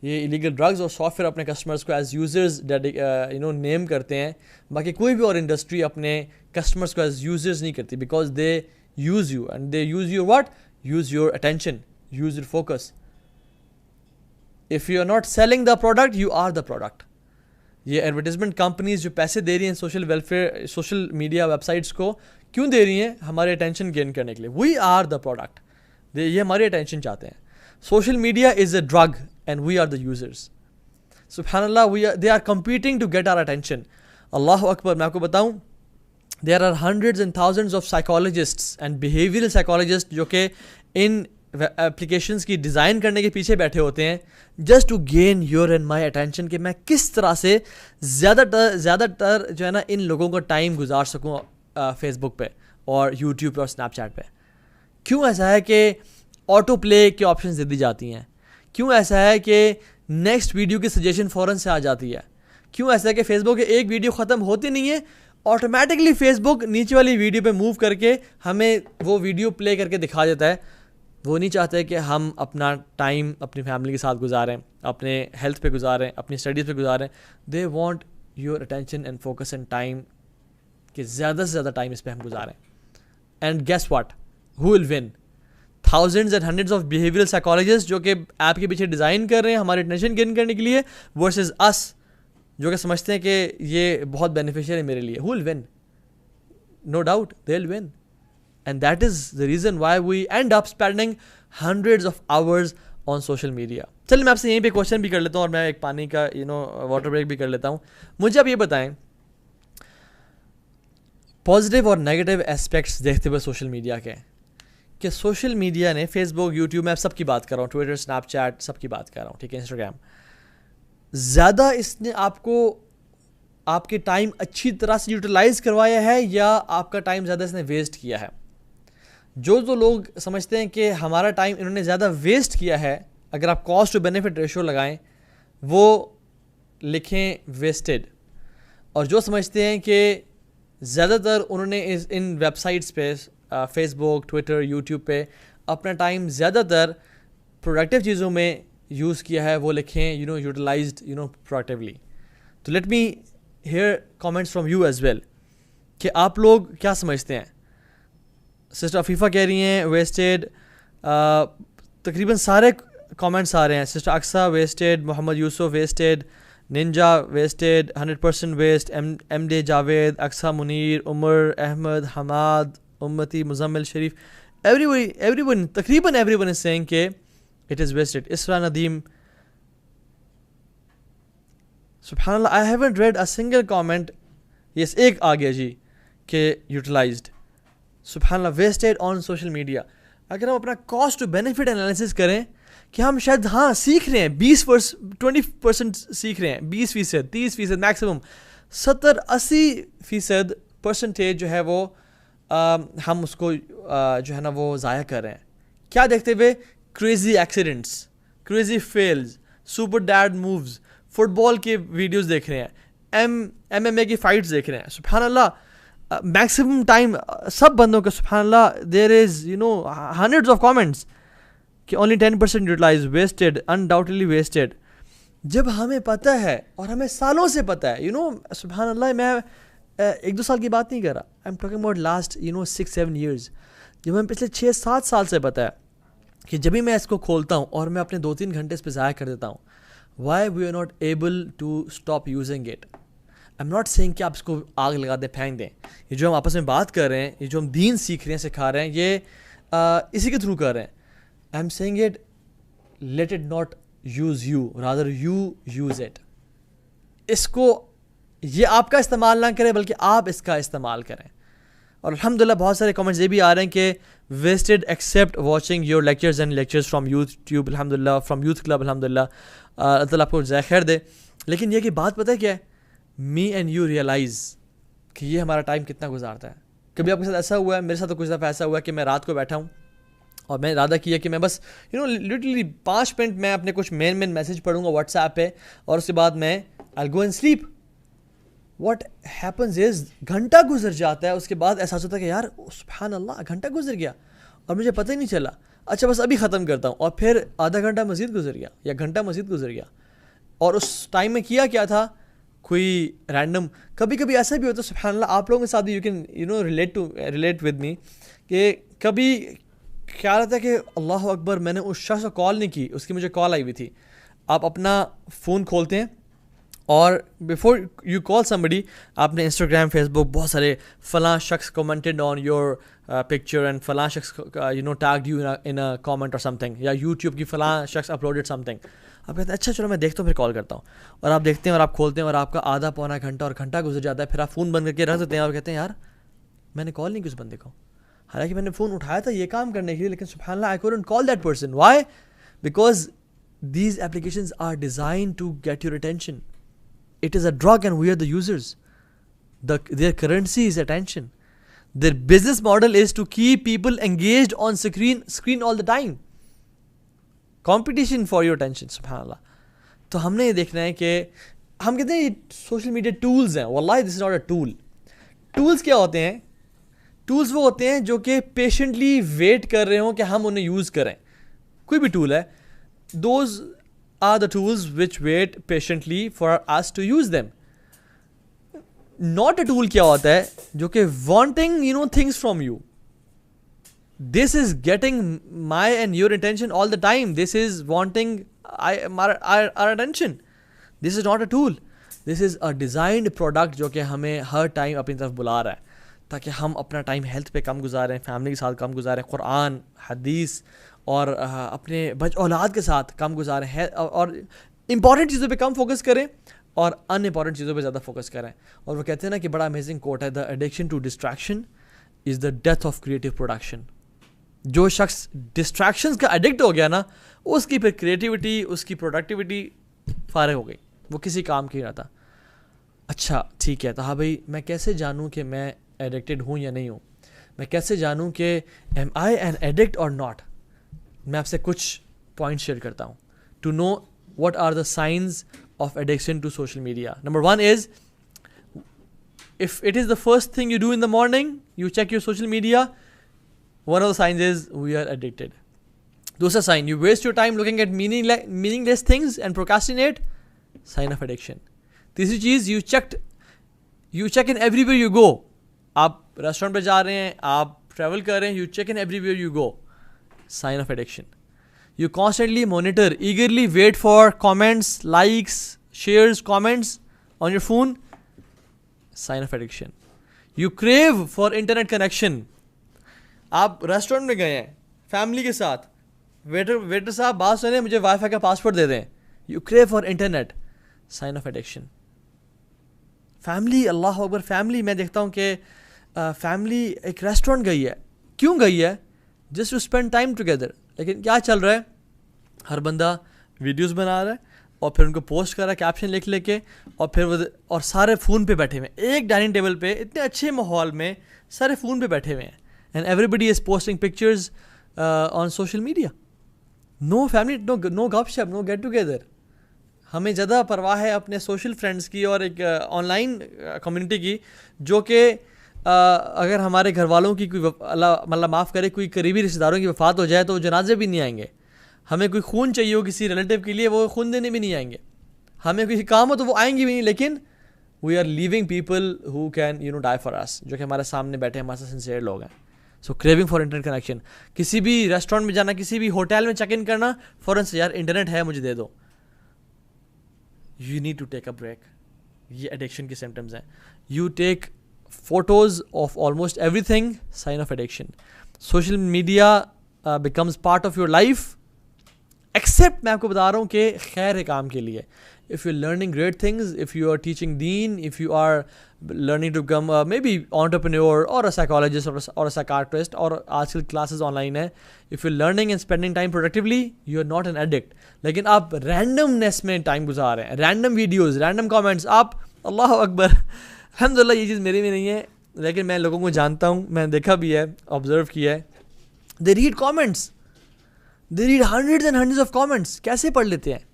یہ ایلیگل ڈرگز اور سافٹ ویئر اپنے کسٹمرز کو ایز یوزرز نیم کرتے ہیں. باقی کوئی بھی اور انڈسٹری اپنے کسٹمرز کو ایز یوزرز نہیں کرتی, because they use you and they use your what, use your attention, use your focus. If you are not selling the product, you are the product. یہ ایڈورٹیزمنٹ کمپنیز جو پیسے دے رہی ہیں social media web sites کو, کیوں دے رہی ہیں؟ ہمارے اٹینشن گین کرنے کے لیے. وی آر دا پروڈکٹ, یہ ہماری اٹینشن چاہتے ہیں. Social media is a drug and we are the users. سبحان اللہ, they are competing to get our attention. اللہ اکبر. میں آپ کو بتاؤں, there are hundreds and thousands of psychologists and behavioural psychologist جو کہ ان اپلیکیشنس کی ڈیزائن کرنے کے پیچھے بیٹھے ہوتے ہیں, just to gain your and my attention, کہ میں کس طرح سے زیادہ تر جو ہے نا ان لوگوں کا ٹائم گزار سکوں فیس بک پہ اور یوٹیوب پہ اور اسنیپ چیٹ پہ. کیوں ایسا ہے کہ آٹو پلے کے آپشنز دے دی جاتی ہیں؟ کیوں ایسا ہے کہ نیکسٹ ویڈیو کی سجیشن فوراً سے آ جاتی ہے؟ کیوں ایسا ہے کہ فیس بک کی ایک ویڈیو ختم ہوتی نہیں ہے, آٹومیٹکلی فیس بک نیچے والی ویڈیو پہ موو کر کے ہمیں وہ ویڈیو پلے کر کے دکھا دیتا ہے. وہ نہیں چاہتے کہ ہم اپنا ٹائم اپنی فیملی کے ساتھ گزاریں, اپنے ہیلتھ پہ گزاریں, اپنی اسٹڈیز پہ گزاریں. They want your attention and focus and time, کہ زیادہ سے زیادہ ٹائم اس پہ ہم گزاریں. And guess what, who will one? Thousands and hundreds of behavioural psychologist جو کہ ایپ کے پیچھے ڈیزائن کر رہے ہیں ہماری اٹینشن گین کرنے کے لیے, ورسز اس جو کہ سمجھتے ہیں کہ یہ بہت بینیفیشیل ہے میرے لیے. Who will win? No doubt they will win. And that is the reason why we end up spending hundreds of hours on social media. چلیے میں آپ سے یہیں پہ کوشچن بھی کر لیتا ہوں, اور میں ایک پانی کا واٹر بریک بھی کر لیتا ہوں. مجھے آپ یہ بتائیں, پازیٹیو اور نیگیٹیو اسپیکٹس دیکھتے ہوئے سوشل میڈیا کے, کہ سوشل میڈیا نے فیس بک, یوٹیوب, میں سب کی بات کر رہا ہوں, ٹویٹر, اسنیپ چیٹ, سب کی بات کر رہا ہوں, ٹھیک ہے, انسٹاگرام, زیادہ اس نے آپ کو آپ کے ٹائم اچھی طرح سے یوٹیلائز کروایا ہے, یا آپ کا ٹائم زیادہ اس نے ویسٹ کیا ہے؟ جو لوگ سمجھتے ہیں کہ ہمارا ٹائم انہوں نے زیادہ ویسٹ کیا ہے, اگر آپ کاسٹ ٹو بینیفٹ ریشو لگائیں وہ لکھیں ویسٹڈ. اور جو سمجھتے ہیں کہ زیادہ تر انہوں نے ان ویب سائٹس پہ, فیس بک, ٹویٹر, یوٹیوب پہ اپنا ٹائم زیادہ تر پروڈکٹیو چیزوں میں یوز کیا ہے, وہ لکھیں یوٹیلائزڈ پروڈکٹیولی. تو let me hear comments from you as well, کہ آپ لوگ کیا سمجھتے ہیں. سسٹر عفیفہ کہہ رہی ہیں ویسٹیڈ, تقریباً سارے کامنٹس آ رہے ہیں. Sister Aqsa wasted, Muhammad Yusuf wasted, ninja wasted, 100% waste, ایم ڈے جاوید, اقصا منیر, عمر احمد, حماد, امتی, مزمل شریف, ایوری ون, تقریباً ایوری ون از سیئنگ کہ it is wasted. Isra Nadeem, سبحان اللہ, I haven't read a single comment. Yes, ایک آ گیا جی کہ یوٹیلائزڈ. سبحان اللہ, ویسٹیڈ آن سوشل میڈیا. اگر ہم اپنا کاسٹ ٹو بینیفٹ انالیسس کریں کہ ہم شاید سیکھ رہے ہیں 20% سیکھ رہے ہیں, 20%, 30%, میکسیمم 70-80% پرسنٹیج جو ہے وہ ہم اس کو جو ہے نا وہ ضائع کر رہے ہیں. کیا دیکھتے ہوئے؟ Crazy accidents, crazy fails, super dead moves, football کی ویڈیوز دیکھ رہے ہیں, ایم اے کی فائٹس دیکھ رہے ہیں. سبحان اللہ, میکسیمم ٹائم سب بندوں کا, سبحان اللہ, دیر از ہنڈریڈز آف کامنٹس کہ only 10% یوٹیلائز, ویسٹیڈ, انڈاؤٹلی ویسٹیڈ. جب ہمیں پتہ ہے, اور ہمیں سالوں سے پتہ ہے, سبحان اللہ, میں 1-2 سال کی بات نہیں کر رہا, I am talking about last 6-7 years. یہ ہمیں پچھلے 6-7 سال سے پتہ ہے کہ جب بھی میں اس کو کھولتا ہوں اور میں اپنے 2-3 گھنٹے اس پہ ضائع کر دیتا ہوں. Why we are not able to stop using it. I am not seeing کہ آپ اس کو آگ لگا دیں, پھینک دیں. یہ جو ہم آپس میں بات کر رہے ہیں, یہ جو ہم دین سیکھ رہے ہیں, سکھا رہے ہیں, یہ اسی کے تھرو کر رہے ہیں. I am saying it, let it not use you, rather you use it. اس کو یہ آپ کا استعمال نہ کریں بلکہ آپ اس کا استعمال کریں. اور الحمدللہ بہت سارے کمنٹس یہ بھی آ رہے ہیں کہ wasted except watching your lectures and lectures from YouTube, الحمدللہ, فرام یوتھ کلب, الحمدللہ, اللہ تعالیٰ آپ کو جزائے خیر دے. لیکن یہ کہ بات پتہ ہے کیا ہے, می اینڈ یو ریئلائز کہ یہ ہمارا ٹائم کتنا گزارتا ہے. کبھی آپ کے ساتھ ایسا ہوا ہے, میرے ساتھ تو کچھ دفعہ ایسا ہوا ہے کہ میں رات کو بیٹھا ہوں اور میں ارادہ کیا کہ میں بس لٹرلی 5 منٹ میں اپنے کچھ مین میسیج پڑھوں گا واٹس ایپ پہ, اور اس کے بعد میں I'll go and sleep. What happens is گھنٹہ گزر جاتا ہے, اس کے بعد احساس ہوتا ہے کہ یار سبحان اللہ گھنٹہ گزر گیا اور مجھے پتہ ہی نہیں چلا. اچھا بس ابھی ختم کرتا ہوں, اور پھر آدھا گھنٹہ مزید گزر گیا یا گھنٹہ مزید گزر گیا. اور اس ٹائم میں کیا تھا, کوئی رینڈم. کبھی کبھی ایسا بھی ہوتا ہے سبحان اللہ, آپ لوگوں کے ساتھ بھی you can relate with me, کہ کبھی خیال آتا ہے کہ اللہ اکبر میں نے اس شخص کو کال نہیں کی, اس کی مجھے کال آئی ہوئی تھی. آپ اپنا فون کھولتے ہیں اور بیفور یو کال سمبڈی آپ نے انسٹاگرام, فیس بک, بہت سارے فلاں شخص کمنٹڈ آن یور پکچر اینڈ فلاں شخص tagged you in a comment اور سم تھنگ, یا یوٹیوب کی فلاں شخص اپلوڈیڈ سم تھنگ. آپ کہتے ہیں اچھا چلو میں دیکھتا ہوں پھر کال کرتا ہوں, اور آپ دیکھتے ہیں اور آپ کھولتے ہیں اور آپ کا آدھا پونا گھنٹہ اور گھنٹہ گزر جاتا ہے. پھر آپ فون بند کر کے رکھ دیتے ہیں اور کہتے ہیں یار میں نے کال نہیں کی اس بندے کو, حالانکہ میں نے فون اٹھایا تھا یہ کام کرنے کے لیے, لیکن سبحان اللہ I couldn't call that person. Why? Because these applications are designed to get your attention. It is a drug and we are the users. Their currency is attention. Their business model is to keep people engaged on screen all the time. Competition for your attention, subhanallah. تو ہم نے یہ دیکھنا ہے کہ ہم کہتے ہیں یہ سوشل میڈیا ٹولز ہیں. واللہ this is not a tool. Tools کیا ہوتے ہیں؟ ٹولز وہ ہوتے ہیں جو کہ پیشنٹلی ویٹ کر رہے ہوں کہ ہم انہیں یوز کریں. کوئی بھی ٹول ہے, those are the tools which wait patiently for us to use them. Not a tool کیا ہوتا ہے جو کہ wanting things from you. This is getting my and your attention all the time. This is wanting our attention. This is not a tool. This is a designed product جو کہ ہمیں ہر time اپنی طرف بلا رہا ہے تاکہ ہم اپنا ٹائم ہیلتھ پہ کم گزاریں, فیملی کے ساتھ کم گزاریں, قرآن, حدیث اور اپنے اولاد کے ساتھ کم گزاریں, اور امپورٹنٹ چیزوں پہ کم فوکس کریں اور ان امپورٹنٹ چیزوں پہ زیادہ فوکس کریں. اور وہ کہتے ہیں نا کہ بڑا امیزنگ کوٹ ہے, the addiction to distraction is the death of creative production. جو شخص ڈسٹریکشنز کا ایڈکٹ ہو گیا نا, اس کی پھر کریٹیوٹی, اس کی پروڈکٹیوٹی فارغ ہو گئی, وہ کسی کام کی رہتا. اچھا ٹھیک ہے, تو ہاں بھائی میں کیسے جانوں کہ میں ایڈکٹڈ ہوں یا نہیں ہوں؟ میں کیسے جانوں کہ ایم آئی این ایڈکٹ اور ناٹ؟ میں آپ سے کچھ پوائنٹ شیئر کرتا ہوں to know what are the signs of addiction to social media. Number 1 is, if it is the first thing you do in the morning, you check your social media, one of the signs is we are addicted. Dusra sign, you waste your time looking at meaningless things and procrastinate, sign of addiction. Tisri cheez, you check in everywhere you go. آپ restaurant پہ جا رہے ہیں, آپ travel کر رہے ہیں, you check in everywhere you go, sign of addiction. You constantly monitor, eagerly wait for comments, likes, shares, comments on your phone, sign of addiction. You crave for internet connection. آپ restaurant میں گئے ہیں family کے ساتھ, waiter صاحب بات سنیں, مجھے وائی فائی کا پاسورڈ دے دیں. You crave for internet, sign of addiction. Family, Allah Akbar, family میں دیکھتا ہوں کہ فیملی ایک ریسٹورینٹ گئی ہے. کیوں گئی ہے؟ Just to spend time together. لیکن کیا چل رہا ہے؟ ہر بندہ ویڈیوز بنا رہا ہے اور پھر ان کو پوسٹ کر رہا ہے کیپشن لے کے, اور پھر اور سارے فون پہ بیٹھے ہوئے ہیں, ایک ڈائننگ ٹیبل پہ اتنے اچھے ماحول میں سارے فون پہ بیٹھے ہوئے ہیں. And everybody is posting pictures on social media. No family, no گپ شپ, نو گیٹ ٹوگیدر. ہمیں زیادہ پرواہ ہے اپنے سوشل فرینڈس کی اور ایک آن لائن کمیونٹی کی, جو کہ اگر ہمارے گھر والوں کی کوئی اللہ معاف کرے کوئی قریبی رشتہ داروں کی وفات ہو جائے تو وہ جنازے بھی نہیں آئیں گے. ہمیں کوئی خون چاہیے ہو کسی ریلیٹیو کے لیے, وہ خون دینے بھی نہیں آئیں گے. ہمیں کوئی کام ہو تو وہ آئیں گے بھی نہیں. لیکن we are living people who can die for us, جو کہ ہمارے سامنے بیٹھے ہمارے ساتھ سنسیئر لوگ ہیں. سو کریونگ فار انٹرنیٹ کنیکشن. کسی بھی ریسٹورینٹ میں جانا, کسی بھی ہوٹل میں چیک ان کرنا, فوراً سے یار انٹرنیٹ ہے مجھے دے دو. You need to take a break. یہ ایڈکشن کے سمٹمز ہیں. You take photos of almost everything, sign of addiction. Social media becomes part of your life, except میں آپ کو بتا رہا ہوں کہ خیر کام کے لیے. if you're learning great things, if you are teaching deen, if you are learning to become maybe entrepreneur or a psychologist or a psychiatrist, اور آج کل classes online ہیں, if you're learning and spending time productively, you're not an addict. لیکن آپ randomness میں time گزار رہے ہیں, random videos, random comments, آپ اللہ اکبر. الحمدللہ یہ چیز میری میں نہیں ہے, لیکن میں لوگوں کو جانتا ہوں, میں نے دیکھا بھی ہے, observe کیا ہے. they read comments, they read hundreds and hundreds of comments. کیسے پڑھ لیتے ہیں؟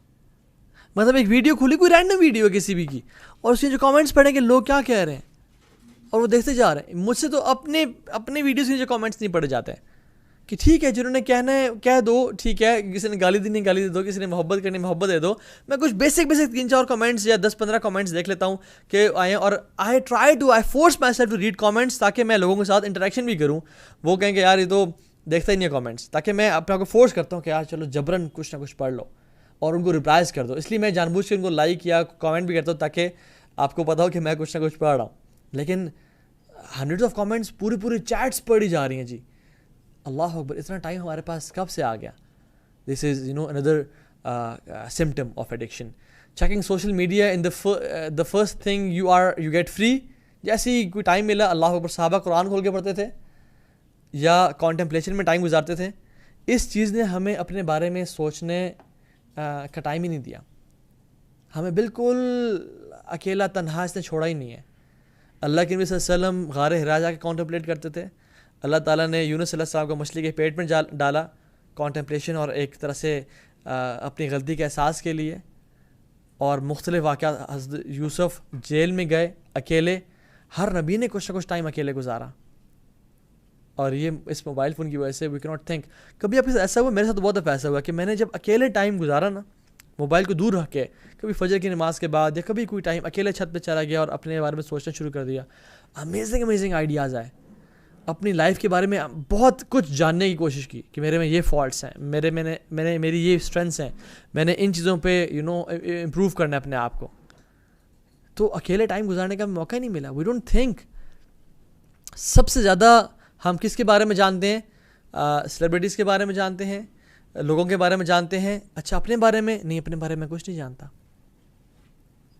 مطلب ایک ویڈیو کھلی, کوئی رینڈم ویڈیو کسی بھی کی, اور اس کے جو کامنٹس پڑھیں کہ لوگ کیا کہہ رہے ہیں, اور وہ دیکھتے جا رہے ہیں. مجھ سے تو اپنے ویڈیوز کے جو کامنٹس نہیں پڑھے جاتے ہیں کہ ٹھیک ہے جنہوں نے کہنا ہے کہہ دو, ٹھیک ہے, کسی نے گالی دینی گالی دے دو, کسی نے محبت کرنی محبت دے دو. میں کچھ بیسک 3-4 کامنٹس یا 10-15 کامنٹس دیکھ لیتا ہوں کہ آئے, اور I force myself to read comments, تاکہ میں لوگوں کے ساتھ انٹریکشن بھی کروں. وہ کہیں کہ یار یہ تو دیکھتا ہی نہیں ہے کامنٹس, تاکہ میں اپنے آپ کو فورس کرتا ہوں کہ یار چلو جبرن کچھ نہ کچھ پڑھ لو اور ان کو ریپلائز کر دو. اس لیے میں جان بوجھ کے ان کو لائک یا کامنٹ بھی کرتا ہوں تاکہ آپ کو پتا ہو کہ میں کچھ نہ کچھ پڑھ رہا ہوں. لیکن ہنڈریڈ آف کامنٹس, پوری چیٹس پڑھی جا رہی ہیں جی. اللہ اکبر, اتنا ٹائم ہمارے پاس کب سے آ گیا؟ دس از اندر symptom of addiction. Checking social media in the first thing you get free. جیسے ہی کوئی ٹائم ملا, اللہ اکبر, صحابہ قرآن کھول کے پڑھتے تھے یا کانٹمپلیشن میں ٹائم گزارتے تھے. اس چیز نے ہمیں اپنے بارے میں سوچنے کا ٹائم ہی نہیں دیا. ہمیں بالکل اکیلا تنہا اس نے چھوڑا ہی نہیں ہے. اللہ کے نبی صلی اللہ علیہ وسلم غار حرا جا کے کانٹمپلیٹ کرتے تھے. اللہ تعالیٰ نے یونس علیہ السلام کو مچھلی کے پیٹ میں ڈالا, کانٹمپلیشن اور ایک طرح سے اپنی غلطی کے احساس کے لیے. اور مختلف واقعات, حضرت یوسف جیل میں گئے اکیلے. ہر نبی نے کچھ نہ کچھ ٹائم اکیلے گزارا. اور یہ اس موبائل فون کی وجہ سے وی کی ناٹ تھنک. کبھی آپ کے ساتھ ایسا ہوا, میرے ساتھ بہت دفعہ ایسا ہوا کہ میں نے جب اکیلے ٹائم گزارا نا, موبائل کو دور رکھ کے, کبھی فجر کی نماز کے بعد یا کبھی کوئی ٹائم اکیلے چھت پہ چلا گیا اور اپنے بارے میں سوچنا شروع کر دیا, امیزنگ آئیڈیاز آئے. اپنی لائف کے بارے میں بہت کچھ جاننے کی کوشش کی کہ میرے میں یہ فالٹس ہیں, میری یہ اسٹرینتھس ہیں, میں نے ان چیزوں پہ امپروو کرنا ہے اپنے آپ کو. تو اکیلے ٹائم گزارنے کا موقع نہیں ملا. We don't think. سب سے زیادہ ہم کس کے بارے میں جانتے ہیں؟ سیلیبریٹیز کے بارے میں جانتے ہیں, لوگوں کے بارے میں جانتے ہیں. اچھا اپنے بارے میں نہیں, اپنے بارے میں کچھ نہیں جانتا.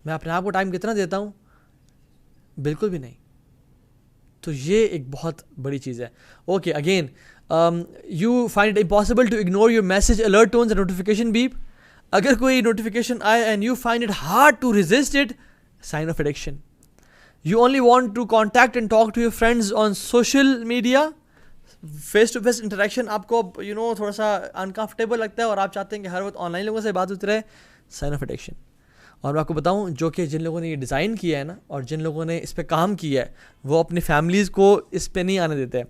میں اپنے آپ کو ٹائم کتنا دیتا ہوں؟ بالکل بھی نہیں. تو یہ ایک بہت بڑی چیز ہے. Okay, again you find it impossible to ignore your message alert tones and notification beep. اگر کوئی نوٹیفیکیشن آئے and you find it hard to resist it, sign of addiction. You only want to contact and talk to your friends on social media. Face to face interaction آپ کو تھوڑا سا uncomfortable لگتا ہے اور آپ چاہتے ہیں کہ ہر وقت آن لائن لوگوں سے بات ہوتی رہے, سائن آف ایڈکشن. اور میں آپ کو بتاؤں, جو کہ جن لوگوں نے یہ ڈیزائن کیا ہے نا, اور جن لوگوں نے اس پہ کام کیا ہے, وہ اپنی فیملیز کو اس پہ نہیں آنے دیتے.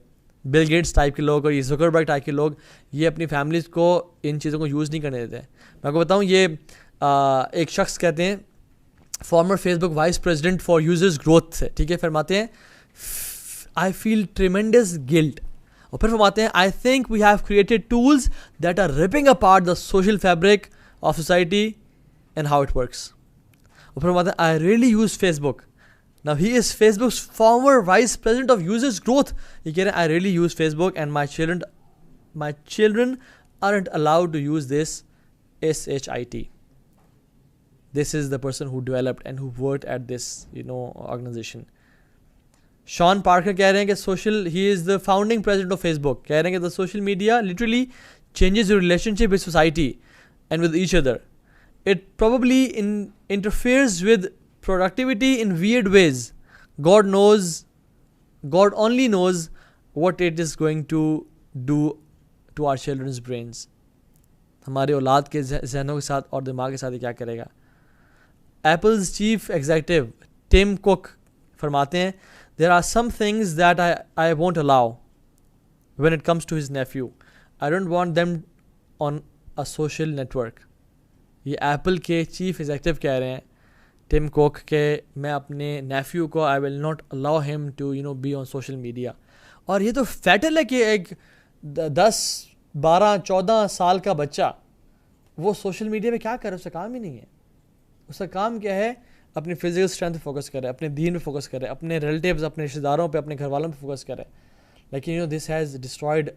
بل گیٹس ٹائپ کے لوگ اور یہ زکربرگ ٹائپ کے لوگ, یہ اپنی فیملیز کو ان چیزوں کو یوز نہیں کرنے دیتے. میں آپ کو بتاؤں, یہ ایک شخص کہتے ہیں, former Facebook vice president for users growth سے, ٹھیک ہے, فرماتے ہیں آئی فیل ٹریمینڈس گلٹ. اور پھر فرماتے ہیں I think we have created tools that are ripping apart the social fabric of society and how it works. اور پھر فرماتے ہیں I really use Facebook. Now he is Facebook's former vice president of users growth. یہ کہہ رہے ہیں I really use Facebook and my children aren't allowed to use this SHIT. This is the person who developed and who worked at this organization. Sean Parker کہہ رہے ہیں کہ he is the founding president of Facebook. کہہ رہے ہیں کہ the social media literally changes your relationship with society and with each other. It probably interferes with productivity in weird ways. God only knows what it is going to do to our children's brains. ہمارے اولاد کے ذہنوں کے ساتھ اور دماغ کے ساتھ یہ کیا کرے گا. Apple's chief executive Tim Cook فرماتے ہیں there are some things that I won't allow when it comes to his nephew. I don't want them on a social network. یہ ایپل کے چیف ایگزیکٹو کہہ رہے ہیں ٹم کوک کہ میں اپنے نیفیو کو I will not allow him to be on social media. اور یہ تو فیٹل ہے کہ ایک 10 12 14 سال کا بچہ وہ سوشل میڈیا پہ کیا کرے, اس کا کام ہی نہیں ہے. اس کا کام کیا ہے, اپنی فزیکل اسٹرینتھ پہ فوکس کرے, اپنے دین پہ فوکس کرے, اپنے ریلیٹیوز, اپنے رشتہ داروں پہ, اپنے گھر والوں پہ فوکس کرے. لیکن this has destroyed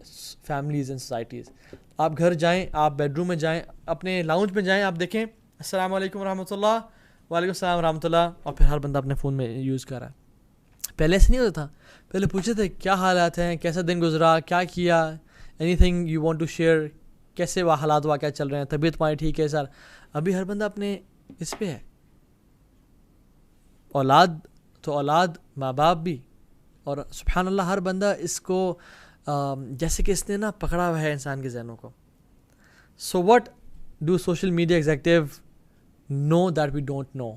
families and societies. آپ گھر جائیں, آپ بیڈ روم میں جائیں, اپنے لاؤنج میں جائیں, آپ دیکھیں السلام علیکم ورحمۃ اللہ, وعلیکم السلام ورحمۃ اللہ, اور پھر ہر بندہ اپنے فون میں یوز کر رہا ہے. پہلے ایسے نہیں ہوتا تھا. پہلے پوچھے تھے کیا حالات ہیں, کیسا دن گزرا, کیا کیا, anything you want to share, کیسے حالات واقعہ چل رہے ہیں, طبیعت تمہاری ٹھیک ہے سر. ابھی ہر بندہ اپنے اس پہ ہے. اولاد تو اولاد, ماں باپ بھی, اور سبحان اللہ ہر بندہ اس کو جیسے کہ اس نے نا پکڑا ہوا ہے انسان کے ذہنوں کو. So what do social media executive know that we don't know.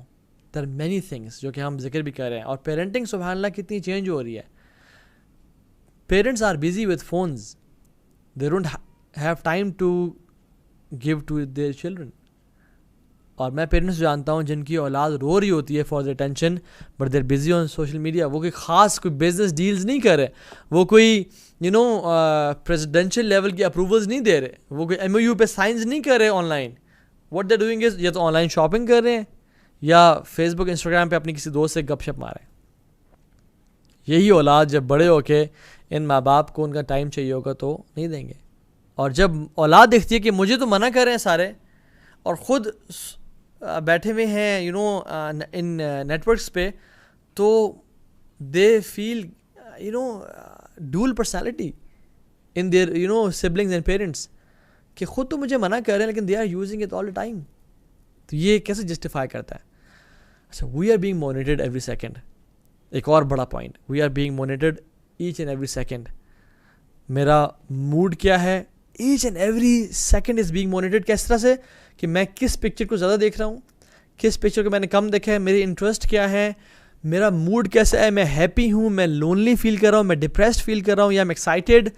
There are many things جو کہ ہم ذکر بھی کر رہے ہیں. اور پیرنٹنگ سبحان اللہ کتنی چینج ہو رہی ہے. Parents are busy with phones, they don't have time to give to their children. اور میں پیرنٹس جانتا ہوں جن کی اولاد رو رہی ہوتی ہے for their tension, but they're busy on social media. وہ کوئی خاص کوئی بزنس ڈیلز نہیں کر رہے, وہ کوئی پریزیڈینشیل لیول کی اپروولز نہیں دے رہے, وہ کوئی MOU پہ سائنز نہیں کر رہے on line. What they doing is, یا تو آن لائن شاپنگ کر رہے ہیں یا فیس بک انسٹاگرام پہ اپنی کسی دوست سے گپ شپ مارے. یہی اولاد جب بڑے ہو کے ان ماں باپ کو ان کا ٹائم چاہیے ہوگا تو نہیں دیں گے. اور جب اولاد دیکھتی ہے کہ مجھے تو منع کر رہے ہیں سارے, اور خود بیٹھے ہوئے ہیں ان نیٹ ورکس پہ, تو they feel dual personality in their siblings and parents, کہ خود تو مجھے منع کر رہے ہیں لیکن they are using it all the time. تو یہ کیسے جسٹیفائی کرتا ہے؟ اچھا, we are being monitored every second. ایک اور بڑا point, we are being monitored each and every second. میرا موڈ کیا ہے, each and every second is being monitored. کس طرح سے کہ میں کس پکچر کو زیادہ دیکھ رہا ہوں, کس پکچر کو میں نے کم دیکھا ہے, میری انٹرسٹ کیا ہے, میرا موڈ کیسا ہے, میں ہیپی ہوں, میں لونلی فیل کر رہا ہوں, میں ڈپریسڈ فیل کر رہا ہوں, یا میں ایکسائٹیڈ,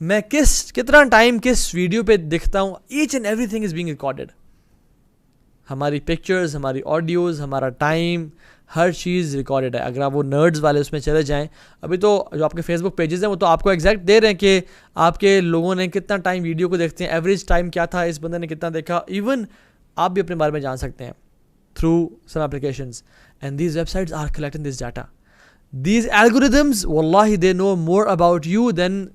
میں کتنا ٹائم کس ویڈیو پہ دکھتا ہوں. Each and everything is being recorded. ہماری پکچرز, ہماری آڈیوز, ہمارا ٹائم, ہر چیز ریکارڈیڈ ہے. اگر آپ وہ نرڈز والے اس میں چلے جائیں, ابھی تو جو آپ کے فیس بک پیجز ہیں وہ تو آپ کو ایگزیکٹ دے رہے ہیں کہ آپ کے لوگوں نے کتنا ٹائم ویڈیو کو دیکھتے ہیں, ایوریج ٹائم کیا تھا, اس بندے نے کتنا دیکھا. ایون آپ بھی اپنے بارے میں جان سکتے ہیں through some applications, and these websites are collecting this data. These algorithms واللہ they know more about you than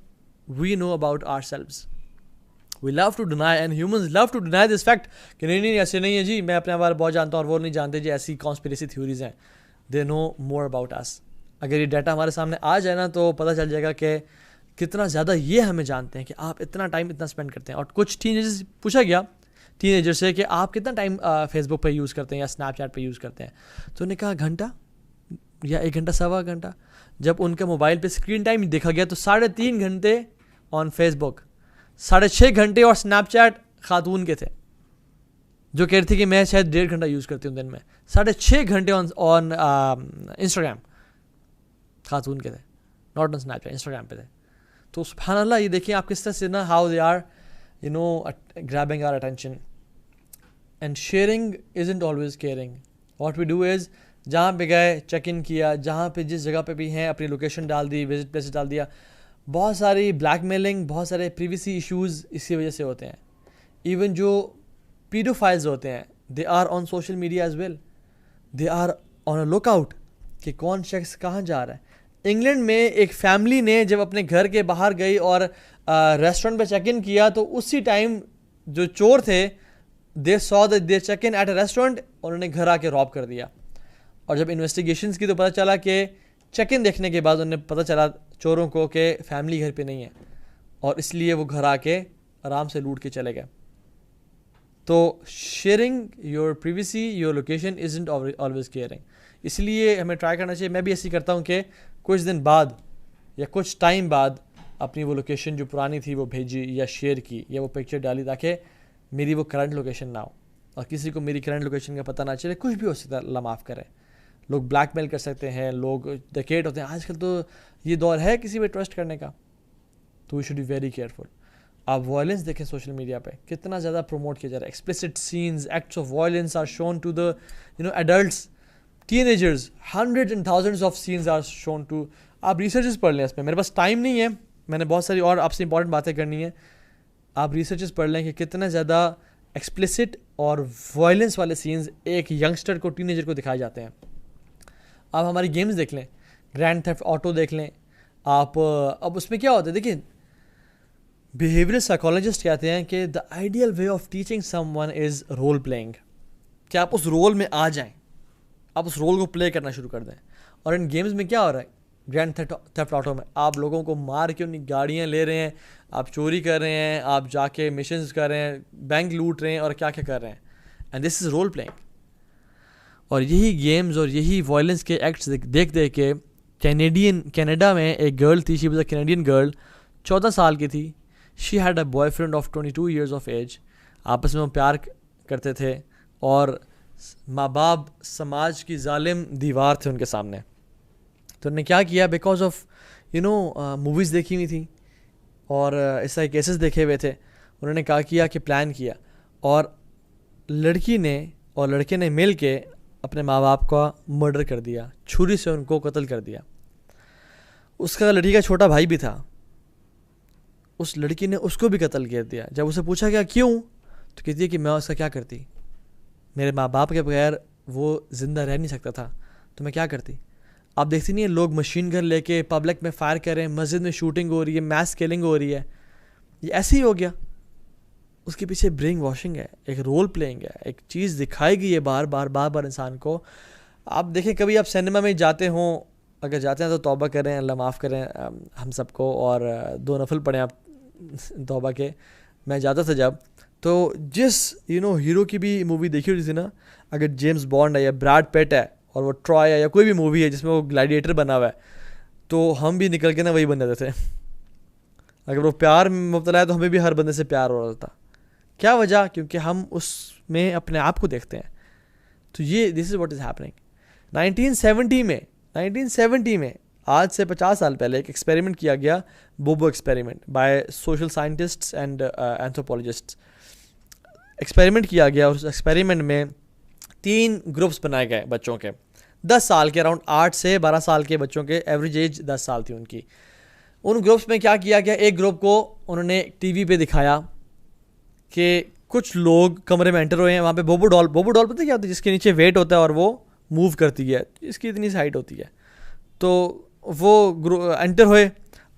we know about ourselves. We love to deny, and humans love to deny this fact کہ نہیں ایسے نہیں ہے جی, میں اپنے بارے بہت جانتا ہوں اور وہ نہیں جانتے جی, ایسی کانسپریسی تھیوریز ہیں. دے نو مور اباؤٹ اس. اگر یہ ڈیٹا ہمارے سامنے آ جائے نا تو پتہ چل جائے گا کہ کتنا زیادہ یہ ہمیں جانتے ہیں کہ آپ اتنا ٹائم اتنا اسپینڈ کرتے ہیں. اور کچھ ٹین ایجرز پوچھا گیا ٹین ایجر سے کہ آپ کتنا ٹائم فیس بک پہ یوز کرتے ہیں یا اسنیپ چیٹ پہ یوز کرتے ہیں, تو انہوں نے کہا گھنٹہ یا 1 گھنٹہ سوا گھنٹہ. جب ان کا موبائل پہ اسکرین ٹائم دیکھا گیا تو 3.5 گھنٹے آن فیس بک, 6.5 گھنٹے اور اسنیپ چیٹ خاتون کے تھے جو کہہ رہی تھی کہ میں شاید 1.5 گھنٹہ یوز کرتی ہوں دن میں. 6.5 گھنٹے آن انسٹاگرام خاتون کے تھے, not on snap chat, Instagram پہ تھے. تو سبحان اللہ, یہ دیکھیں آپ کس طرح سے نا how they are grabbing our attention. And sharing isn't always caring. What we do is جہاں پہ گئے چیک ان کیا, جہاں پہ جس جگہ پہ بھی ہیں اپنی لوکیشن ڈال دی, وزٹ پلیس ڈال دیا. بہت ساری بلیک میلنگ, بہت سارے پریویسی ایشوز اسی وجہ سے ہوتے ہیں. ایون جو پیڈو فائلز ہوتے ہیں they are on social media as well, they are on a look out کہ کون شخص کہاں جا رہا ہے. انگلینڈ میں ایک فیملی نے جب اپنے گھر کے باہر گئی اور ریسٹورنٹ پہ چیک ان کیا تو اسی ٹائم جو چور تھے they saw they check in at a restaurant, انہوں نے گھر آ کے راب کر دیا. اور جب انویسٹیگیشنز کی تو پتہ چلا کہ چیک ان دیکھنے کے بعد انہیں پتہ چلا چوروں کو کہ فیملی گھر پہ نہیں ہے, اور اس لیے وہ گھر آ کے آرام سے لوٹ کے چلے گئے. تو sharing your privacy, your location isn't always caring. اس لیے ہمیں ٹرائی کرنا چاہیے. میں بھی ایسے کرتا ہوں کہ کچھ دن بعد یا کچھ ٹائم بعد اپنی وہ لوکیشن جو پرانی تھی وہ بھیجی یا شیئر کی یا وہ پکچر ڈالی, تاکہ میری وہ کرنٹ لوکیشن نہ ہو اور کسی کو میری کرنٹ لوکیشن کا پتہ نہ چلے. کچھ بھی ہو سکتا ہے, اللہ معاف کرے. لوگ بلیک میل کر سکتے ہیں, لوگ ڈکیٹ ہوتے ہیں. آج کل تو یہ دور ہے کسی پہ ٹرسٹ کرنے کا, تو we should be very careful. آپ وائلنس دیکھیں سوشل میڈیا پہ کتنا زیادہ پروموٹ کیا جا رہا ہے. Explicit scenes, acts of violence are shown to the adults. Teenagers, hundred and thousands of scenes are shown to. آپ ریسرچز پڑھ لیں اس میں, میرے پاس ٹائم نہیں ہے, میں نے بہت ساری اور آپ سے امپورٹنٹ باتیں کرنی ہیں. آپ ریسرچز پڑھ لیں کہ کتنے زیادہ ایکسپلسٹ اور وائلنس والے سینز ایک ینگسٹر کو, ٹین ایجر کو دکھائے جاتے ہیں. آپ ہماری گیمز دیکھ لیں, گرینڈ تھیفٹ آٹو دیکھ لیں آپ. اب اس میں کیا ہوتا ہے, دیکھیں بیہیویئرل سائیکالوجسٹ کہتے ہیں کہ the ideal way of teaching someone is role playing, کہ آپ اس رول میں آ جائیں, آپ اس رول کو پلے کرنا شروع کر دیں. اور ان گیمز میں کیا ہو رہا ہے, گرینڈ تھیفٹ آٹو میں آپ لوگوں کو مار کے ان کی گاڑیاں لے رہے ہیں, آپ چوری کر رہے ہیں, آپ جا کے مشنز کر رہے ہیں, بینک لوٹ رہے ہیں اور کیا کیا کر رہے ہیں, and this is role playing. اور یہی گیمز اور یہی وائلنس کے ایکٹس دیکھ کے کینیڈا میں ایک گرل تھی, she was a Canadian girl, 14 سال کی تھی. She had a boyfriend of 22 years of age. آپس میں وہ پیار کرتے تھے اور ماں باپ سماج کی ظالم دیوار تھے ان کے سامنے. تو انہوں نے کیا کیا, بیکاز آف موویز دیکھی ہوئی تھیں اور اس طرح کیسز دیکھے ہوئے تھے, انہوں نے کیا کہ پلان کیا, اور لڑکی نے اور لڑکے نے مل کے اپنے ماں باپ کا مرڈر کر دیا, چھری سے ان کو قتل کر دیا. اس کا لڑکی کا چھوٹا بھائی بھی تھا, اس لڑکی نے اس کو بھی قتل کر دیا. جب اسے پوچھا گیا کیوں, تو کہتی ہے کہ میں اس کا کیا کرتی, میرے ماں باپ کے بغیر وہ زندہ رہ نہیں سکتا تھا, تو میں کیا کرتی. آپ دیکھتی نہیں ہیں لوگ مشین گن لے کے پبلک میں فائر کر رہے ہیں, مسجد میں شوٹنگ ہو رہی ہے, میس کلنگ ہو رہی ہے, یہ ایسے ہی ہو گیا. اس کے پیچھے برینگ واشنگ ہے, ایک رول پلینگ ہے, ایک چیز دکھائی گئی ہے بار بار انسان کو. آپ دیکھیں کبھی آپ سینما میں جاتے ہوں, اگر جاتے ہیں تو توبہ کریں, اللہ معاف کریں ہم سب کو, اور 2 نفل پڑھیں آپ توبہ کے. میں جاتا تھا جب, تو جس ہیرو کی بھی مووی دیکھی ہوئی تھی نا, اگر جیمز بانڈ ہے یا بریڈ پیٹ ہے اور وہ ٹرائے ہے یا کوئی بھی مووی ہے جس میں وہ گلیڈیٹر بنا ہوا ہے, تو ہم بھی نکل کے نا وہی بن جاتے تھے. اگر وہ پیار میں مبتلا ہے تو ہمیں بھی ہر بندے سے پیار ہو رہا تھا. کیا وجہ, کیونکہ ہم اس میں اپنے آپ کو دیکھتے ہیں. تو یہ دس از واٹ از ہیپننگ. 1970 میں آج سے 50 سال پہلے ایک ایکسپیریمنٹ کیا گیا, bobo experiment by social scientists and anthropologists. Experiment کیا گیا, اور اس ایکسپیریمنٹ میں 3 گروپس بنائے گئے بچوں کے, 10 سال کے, اراؤنڈ 8 سے 12 سال کے بچوں کے, ایوریج ایج 10 سال تھی ان کی. ان گروپس میں کیا کیا گیا, ایک گروپ کو انہوں نے ٹی وی پہ دکھایا کہ کچھ لوگ کمرے میں انٹر ہوئے ہیں, وہاں پہ بوبو ڈال پتہ کیا ہوتی ہے, جس کے نیچے ویٹ ہوتا ہے اور وہ موو کرتی ہے, اس کی اتنی سی ہائٹ ہوتی ہے. تو وہ انٹر ہوئے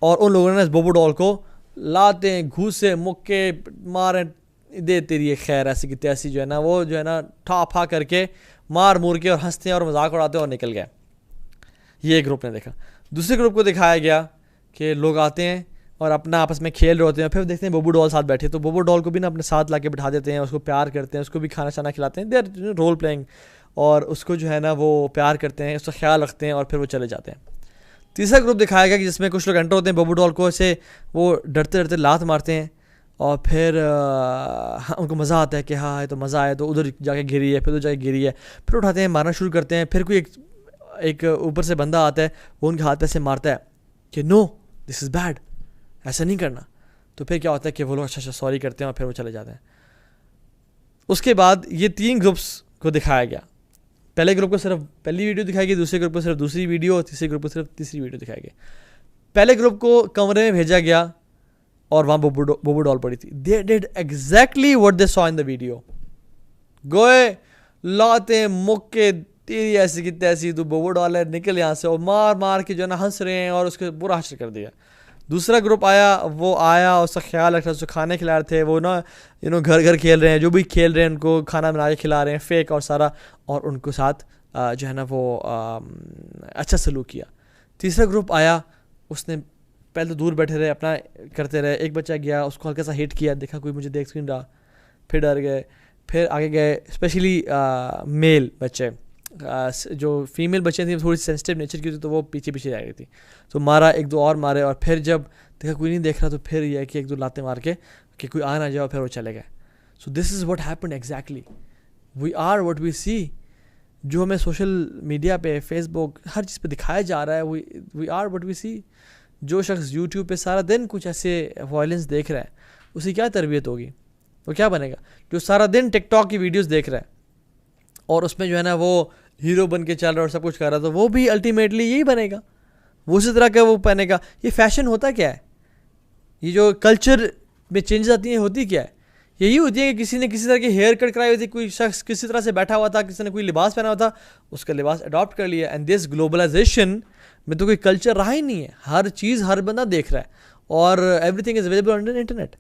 اور ان لوگوں نے بوبو ڈال کو لاتے ہیں, گھوسے مکے ماریں, دے تیری یہ خیر ایسی کی تیسی جو ہے نا, وہ جو ہے نا ٹھا پھا کر کے مار مور کے اور ہنستے ہیں اور مذاق اڑاتے ہیں اور نکل گئے. یہ ایک گروپ نے دیکھا. دوسرے گروپ کو دکھایا گیا کہ لوگ آتے ہیں اور اپنا آپس میں کھیل رہے ہوتے ہیں, پھر دیکھتے ہیں بوبو ڈال ساتھ بیٹھے, تو بوبو ڈال کو بھی نا اپنے ساتھ لا کے بٹھا دیتے ہیں, اس کو پیار کرتے ہیں, اس کو بھی کھانا شانا کھلاتے ہیں, دے آر رول پلینگ, اور اس کو جو ہے نا وہ پیار کرتے ہیں, اس کا خیال رکھتے ہیں, اور پھر وہ چلے جاتے ہیں. تیسرا گروپ دکھایا گیا کہ جس میں کچھ لوگ انٹر ہوتے ہیں, بوبو ڈال کو ایسے وہ ڈرتے لات مارتے ہیں, اور پھر ان کو مزہ آتا ہے کہ ہاں یہ تو مزہ آیا, تو ادھر جا کے گری ہے, پھر ادھر جا کے گری ہے, پھر اٹھاتے ہیں, مارنا شروع کرتے ہیں. پھر کوئی ایک اوپر سے بندہ آتا ہے, وہ ان کے ہاتھ پہ سے مارتا ہے کہ نو دس از بیڈ, ایسا نہیں کرنا. تو پھر کیا ہوتا ہے کہ وہ لوگ اچھا سوری کرتے ہیں اور پھر وہ چلے جاتے ہیں. اس کے بعد یہ 3 گروپس کو دکھایا گیا. پہلے گروپ کو صرف پہلی ویڈیو دکھائی گئی, دوسرے گروپ کو صرف دوسری ویڈیو, اور تیسرے گروپ کو صرف تیسری ویڈیو دکھائی گئی. پہلے گروپ کو کمرے میں بھیجا گیا اور وہاں بوبو ڈال پڑی تھی. They did exactly what they saw in the video. گوئے لاتے مکے, تیری ایسی کی تیسی, تو بوبو ڈال ہے, نکل یہاں سے, اور مار کے جو ہے نا ہنس رہے ہیں اور اس کو برا حشر کر دیا. دوسرا گروپ آیا, اس کا خیال رکھ رہا, اس کو کھانے کھلا رہے تھے, وہ نا گھر کھیل رہے ہیں, جو بھی کھیل رہے ہیں ان کو کھانا بنا کے کھلا رہے ہیں, فیک اور سارا, اور ان کو ساتھ جو ہے نا وہ اچھا سلوک کیا. تیسرا گروپ آیا, اس نے پہلے تو دور بیٹھے رہے, اپنا کرتے رہے. ایک بچہ گیا, اس کو ہلکا سا ہٹ کیا, دیکھا کوئی مجھے دیکھ نہیں رہا, پھر ڈر گئے. پھر آگے گئے, اسپیشلی میل بچے, جو فیمیل بچے تھیں تھوڑی سینسٹیو نیچر کی تھی, تو وہ پیچھے جا رہی تھی, تو مارا, 1-2 اور مارے, اور پھر جب دیکھا کوئی نہیں دیکھ رہا, تو پھر یہ ہے کہ 1-2 لاتے مار کے کہ کوئی آ نہ جائے, اور پھر وہ چلے گئے. So this is what happen exactly. We are what we see. جو ہمیں سوشل میڈیا پہ, فیس بک, ہر چیز پہ دکھایا جا رہا ہے, we are what we see. جو شخص یوٹیوب پہ سارا دن کچھ ایسے وائلنس دیکھ رہا ہے, اسی کیا تربیت ہوگی, وہ کیا بنے گا. جو سارا دن ٹک ٹاک کی ویڈیوز دیکھ رہا ہے اور اس میں جو ہے نا وہ ہیرو بن کے چل رہا ہے اور سب کچھ کر رہا ہے، تو وہ بھی الٹیمیٹلی یہی بنے گا، وہ اسی طرح کا وہ پہنے گا. یہ فیشن ہوتا کیا ہے؟ یہ جو کلچر میں چینجز آتی ہیں ہوتی کیا ہے؟ یہی ہوتی ہے کہ کسی نے کسی طرح کی ہیئر کٹ کرائی ہوئی تھی، کوئی شخص کسی طرح سے بیٹھا ہوا تھا، کسی نے کوئی لباس پہنا ہوا تھا، اس کا لباس اڈاپٹ کر لیا. اینڈ دس گلوبلائزیشن میں تو کوئی کلچر رہا ہی نہیں ہے، ہر چیز ہر بندہ دیکھ رہا ہے اور every thing is available on internet.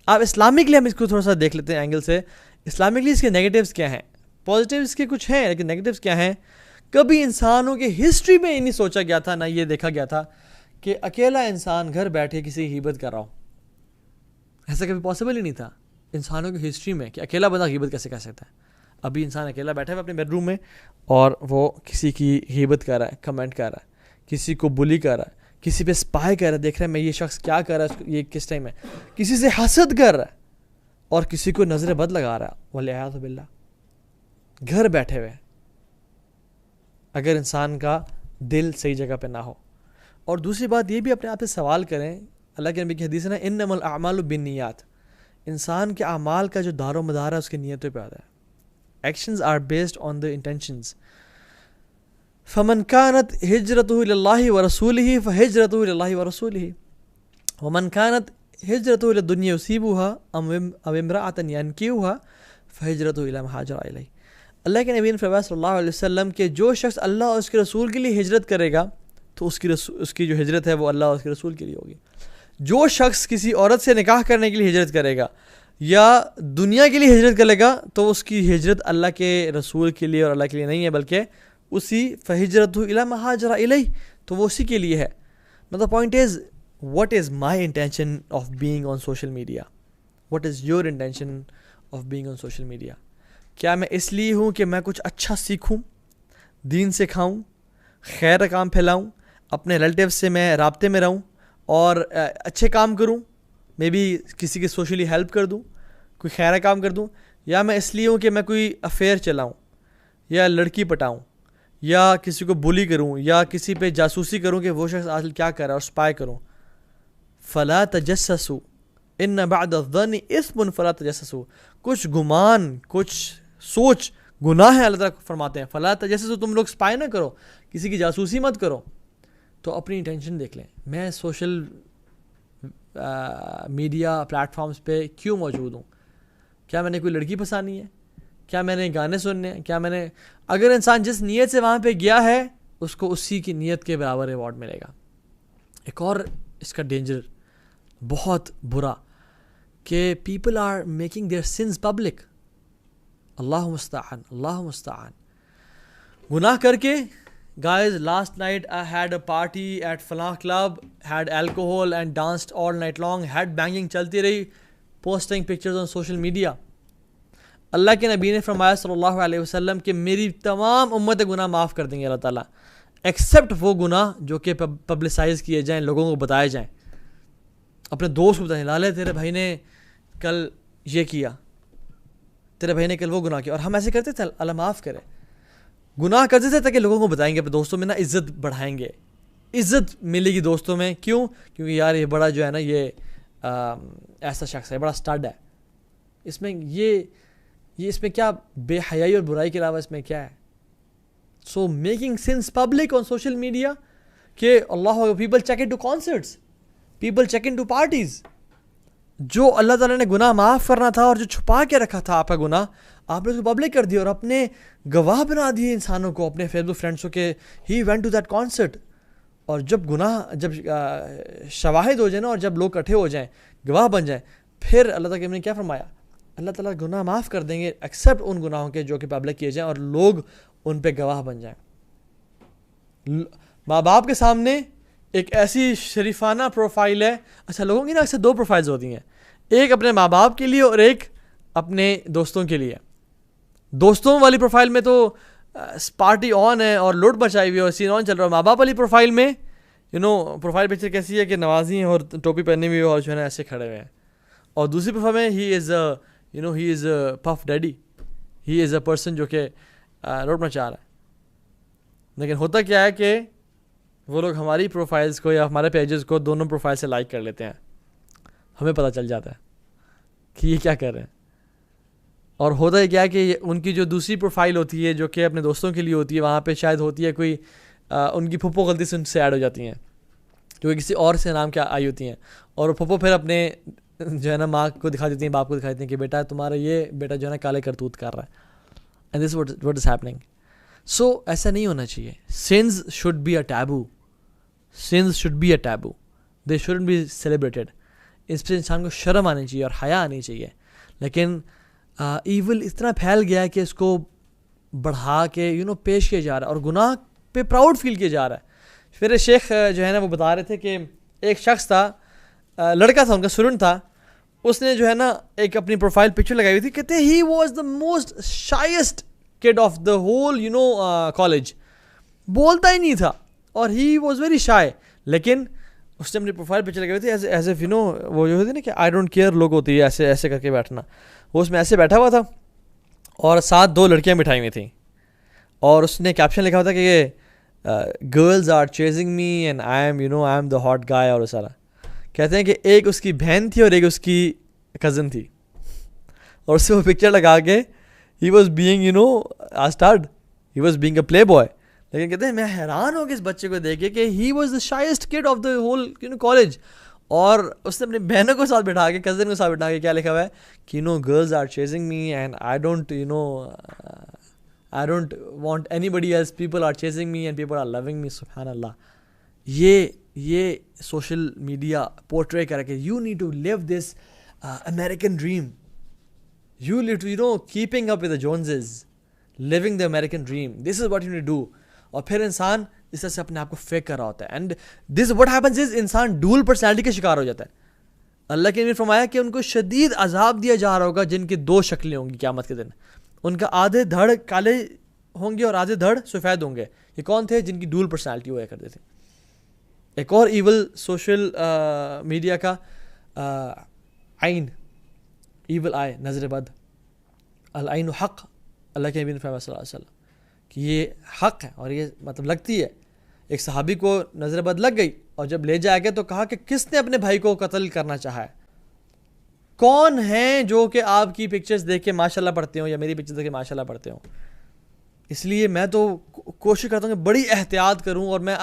آپ اسلامکلی ہم اس کو تھوڑا سا دیکھ لیتے ہیں اینگل سے. اسلامکلی اس کے نیگیٹیوز کیا ہیں؟ پازیٹیوز کے کچھ ہیں لیکن نیگیٹیوز کیا ہیں؟ کبھی انسانوں کے ہسٹری میں یہ نہیں سوچا گیا تھا، نہ یہ دیکھا گیا تھا کہ اکیلا انسان گھر بیٹھے کسی کی غیبت کر رہا ہو. ایسا کبھی پاسبل ہی نہیں تھا انسانوں کی ہسٹری میں کہ اکیلا بندہ غیبت کیسے کر سکتا ہے. ابھی انسان اکیلا بیٹھا ہے اپنے بیڈ روم میں اور وہ کسی کی غیبت کر رہا ہے، کمنٹ کر رہا ہے، کسی کو بلی کر رہا ہے، کسی پہ اسپائی کر رہا ہے، دیکھ رہا ہے میں یہ شخص کیا کر رہا ہے، یہ کس ٹائم ہے، کسی سے حسد کر رہا ہے اور کسی کو نظر بد لگا رہا ہے، والعیاذ باللہ، گھر بیٹھے ہوئے، اگر انسان کا دل صحیح جگہ پہ نہ ہو. اور دوسری بات یہ بھی اپنے آپ سے سوال کریں، اللہ کے نبی کی حدیث ہے نا، انما الاعمال بالنیات، انسان کے اعمال کا جو دار و مدار ہے اس کی نیتوں پہ آتا ہے. Actions are based on the intentions. فمن كانت هجرته الى الله ورسوله فهجرته الى الله ورسوله ومن كانت هجرته الى الدنيا يصيبها او امرأة ينكحها فهجرته الى ما هاجر اليه. اللہ کے نبی نے فرمایا صلی اللہ علیہ وسلم کہ جو شخص اللہ اور اس کے رسول کے لیے ہجرت کرے گا تو اس کی جو ہجرت ہے وہ اللہ اور اس کے رسول کے لیے ہوگی. جو شخص کسی عورت سے نکاح کرنے کے لیے ہجرت کرے گا یا دنیا کے لیے ہجرت کرے گا تو اس کی ہجرت اللہ کے رسول کے لیے اور اللہ کے لیے نہیں ہے، بلکہ اسی فہجرتہ الی ما ہاجر الیہ، تو وہ اسی کے لیے ہے. Now the point is, what is my intention of being on social media? What is your intention of being on social media? کیا میں اس لیے ہوں کہ میں کچھ اچھا سیکھوں، دین سکھاؤں، خیر کام پھیلاؤں، اپنے ریلیٹیو سے میں رابطے میں رہوں اور اچھے کام کروں، میں بھی کسی کی سوشلی ہیلپ کر دوں، کوئی خیر کام کر دوں؟ یا میں اس لیے ہوں کہ میں کوئی افیئر چلاؤں یا لڑکی پٹاؤں یا کسی کو بلی کروں یا کسی پہ جاسوسی کروں کہ وہ شخص آج کیا کر رہا ہے اور اسپائی کروں؟ فلا تجسسوا ان بعد الظن اثم فلا تجسسوا. کچھ گمان، کچھ سوچ گناہ ہے، اللہ تعالیٰ فرماتے ہیں فلا تجسسوا، تم لوگ اسپائی نہ کرو، کسی کی جاسوسی مت کرو. تو اپنی انٹینشن دیکھ لیں، میں سوشل میڈیا پلیٹ فارمز پہ کیوں موجود ہوں؟ کیا میں نے کوئی لڑکی پسانی ہے؟ کیا میں نے گانے سننے ہیں؟ کیا میں نے، اگر انسان جس نیت سے وہاں پہ گیا ہے اس کو اسی کی نیت کے برابر ایوارڈ ملے گا. ایک اور اس کا ڈینجر بہت برا کہ people are making their sins public. اللہ مستعان، اللہ مستعان. گناہ کر کے guys, last night I had a party at فلاں club, had alcohol and danced all night long, head banging چلتی رہی, posting pictures on social media. اللہ کے نبی نے فرمایا صلی اللہ علیہ وسلم کہ میری تمام امت گناہ معاف کر دیں گے اللہ تعالیٰ، ایکسیپٹ وہ گناہ جو کہ پبلسائز کیے جائیں، لوگوں کو بتائے جائیں، اپنے دوست کو بتائیں، لالے تیرے بھائی نے کل یہ کیا، تیرے بھائی نے کل وہ گناہ کیا. اور ہم ایسے کرتے تھے، اللہ معاف کرے، گناہ کرتے تھے تاکہ لوگوں کو بتائیں گے، اپنے دوستوں میں نا عزت بڑھائیں گے، عزت ملے گی دوستوں میں. کیوں؟ کیونکہ یار یہ بڑا جو ہے نا یہ ایسا شخص ہے، بڑا اسٹڈ ہے. اس میں یہ اس میں کیا بے حیائی اور برائی کے علاوہ اس میں کیا ہے؟ So making sins public on social media کہ اللہ، people check in to concerts, people check in to parties. جو اللہ تعالیٰ نے گناہ معاف کرنا تھا اور جو چھپا کے رکھا تھا آپ کا گناہ، آپ نے اس کو پبلک کر دیا اور اپنے گواہ بنا دیے انسانوں کو، اپنے فیس بک فرینڈسوں کے ہی وینٹ ٹو دیٹ کانسرٹ. اور جب گناہ، جب شواہد ہو جائیں نا اور جب لوگ اکٹھے ہو جائیں، گواہ بن جائیں، پھر اللہ تعالیٰ نے کیا فرمایا؟ اللہ تعالیٰ گناہ معاف کر دیں گے ایکسیپٹ ان گناہوں کے جو کہ پبلک کیے جائیں اور لوگ ان پہ گواہ بن جائیں. ماں باپ کے سامنے ایک ایسی شریفانہ پروفائل ہے. اچھا، لوگوں کی نا اکثر دو پروفائلز ہوتی ہیں، ایک اپنے ماں باپ کے لیے اور ایک اپنے دوستوں کے لیے. دوستوں والی پروفائل میں تو پارٹی آن ہے اور لوٹ بچائی ہوئی ہے اور سین آن چل رہا ہے. ماں باپ والی پروفائل میں پروفائل پکچر کیسی ہے کہ نوازی ہیں اور ٹوپی پہنی ہوئی اور جو ہے نا ایسے کھڑے ہوئے ہیں. اور دوسری پروفائل میں he is Puff Daddy, he is a person جو کہ لوٹ مچا رہا ہے. لیکن ہوتا کیا ہے کہ وہ لوگ ہماری پروفائلز کو یا ہمارے پیجز کو دونوں پروفائل سے لائک کر لیتے ہیں، ہمیں پتہ چل جاتا ہے کہ یہ کیا کر رہے ہیں. اور ہوتا ہے کیا کہ ان کی جو دوسری پروفائل ہوتی ہے جو کہ اپنے دوستوں کے لیے ہوتی ہے, وہاں پہ شاید ہوتی ہے کوئی ان کی پھپھو غلطی سے ان سے ایڈ ہو جاتی ہیں جو کہ کسی اور سے نام کے آئی ہوتی ہیں, اور وہ پھپھو پھر اپنے جو ہے نا ماں کو دکھا دیتی ہیں, باپ کو دکھا دیتی ہیں کہ بیٹا تمہارا یہ بیٹا جو ہے نا کالے کرتوت کر رہا ہے. And this what is happening. سو ایسا نہیں ہونا چاہیے. Sins should be a taboo, sins should be a taboo, they shouldn't be celebrated. اس پہ انسان کو شرم آنی چاہیے اور حیا آنی چاہیے. لیکن ایول اتنا پھیل گیا ہے کہ اس کو بڑھا کے پیش کیا جا رہا ہے, اور گناہ پہ پراؤڈ فیل کیا جا رہا ہے. پھر شیخ جو ہے نا وہ بتا رہے تھے کہ ایک شخص تھا, لڑکا تھا, ان کا اسٹوڈنٹ تھا, اس نے جو ہے نا ایک اپنی پروفائل پکچر لگائی ہوئی تھی, کہتے ہیں he was the most shyest kid of the whole college. بولتا ہی نہیں تھا اور ہی واز ویری شائے, لیکن اس نے اپنی پروفائل پکچر لگائی ہوئی تھی ایز اف وہ جو ہوتی ہے نا کہ آئی ڈونٹ کیئر لوگ ہوتی ہے ایسے ایسے کر کے بیٹھنا, وہ اس میں ایسے بیٹھا ہوا تھا اور ساتھ 2 لڑکیاں بٹھائی ہوئی تھیں, اور اس نے کیپشن لکھا ہوا تھا کہ یہ girls are chasing me and I am the hot guy. اور سارا کہتے ہیں کہ ایک اس کی بہن تھی اور ایک اس کی کزن تھی, اور اس سے وہ پکچر لگا کے he was being ostracized, he was being a playboy. لیکن کہتے ہیں میں حیران ہو گیا اس بچے کو دیکھ کے کہ he was the shyest kid of the whole college, اور اس نے اپنی بہنوں کو ساتھ بٹھا کے, کزن کو ساتھ بٹھا کے کیا لکھا ہوا ہے کہ girls are chasing me and I don't want anybody else, people are chasing me and people are loving me. سبحان اللہ. یہ سوشل میڈیا پورٹرے کر کے you need to live this American dream, you need to keeping up with the Joneses, living the American dream, this is what you need do. اور پھر انسان اس طرح سے اپنے آپ کو فیک کر رہا ہوتا ہے, and this what happens is انسان ڈول پرسنالٹی کا شکار ہو جاتا ہے. اللہ کے نبی نے فرمایا کہ ان کو شدید عذاب دیا جا رہا ہوگا جن کی 2 شکلیں ہوں گی قیامت کے دن. ان کا آدھے دھڑ کالے ہوں گے اور آدھے دھڑ سفید ہوں گے. یہ کون تھے؟ جن کی ڈول پرسنالٹی ہوا کرتے تھے. ایک اور ایول سوشل میڈیا کا عین, ایول آئے, نظر بد. العین حق, اللہ کے نبی نے فرمایا صلی اللہ علیہ وسلم کہ یہ حق ہے اور یہ مطلب لگتی ہے. ایک صحابی کو نظر بد لگ گئی, اور جب لے جایا گیا تو کہا کہ کس نے اپنے بھائی کو قتل کرنا چاہا ہے؟ کون ہیں جو کہ آپ کی پکچرز دیکھ کے ماشاءاللہ پڑھتے ہوں یا میری پکچرز دیکھ کے ماشاءاللہ پڑھتے ہوں؟ اس لیے میں تو کوشش کرتا ہوں کہ بڑی احتیاط کروں, اور میں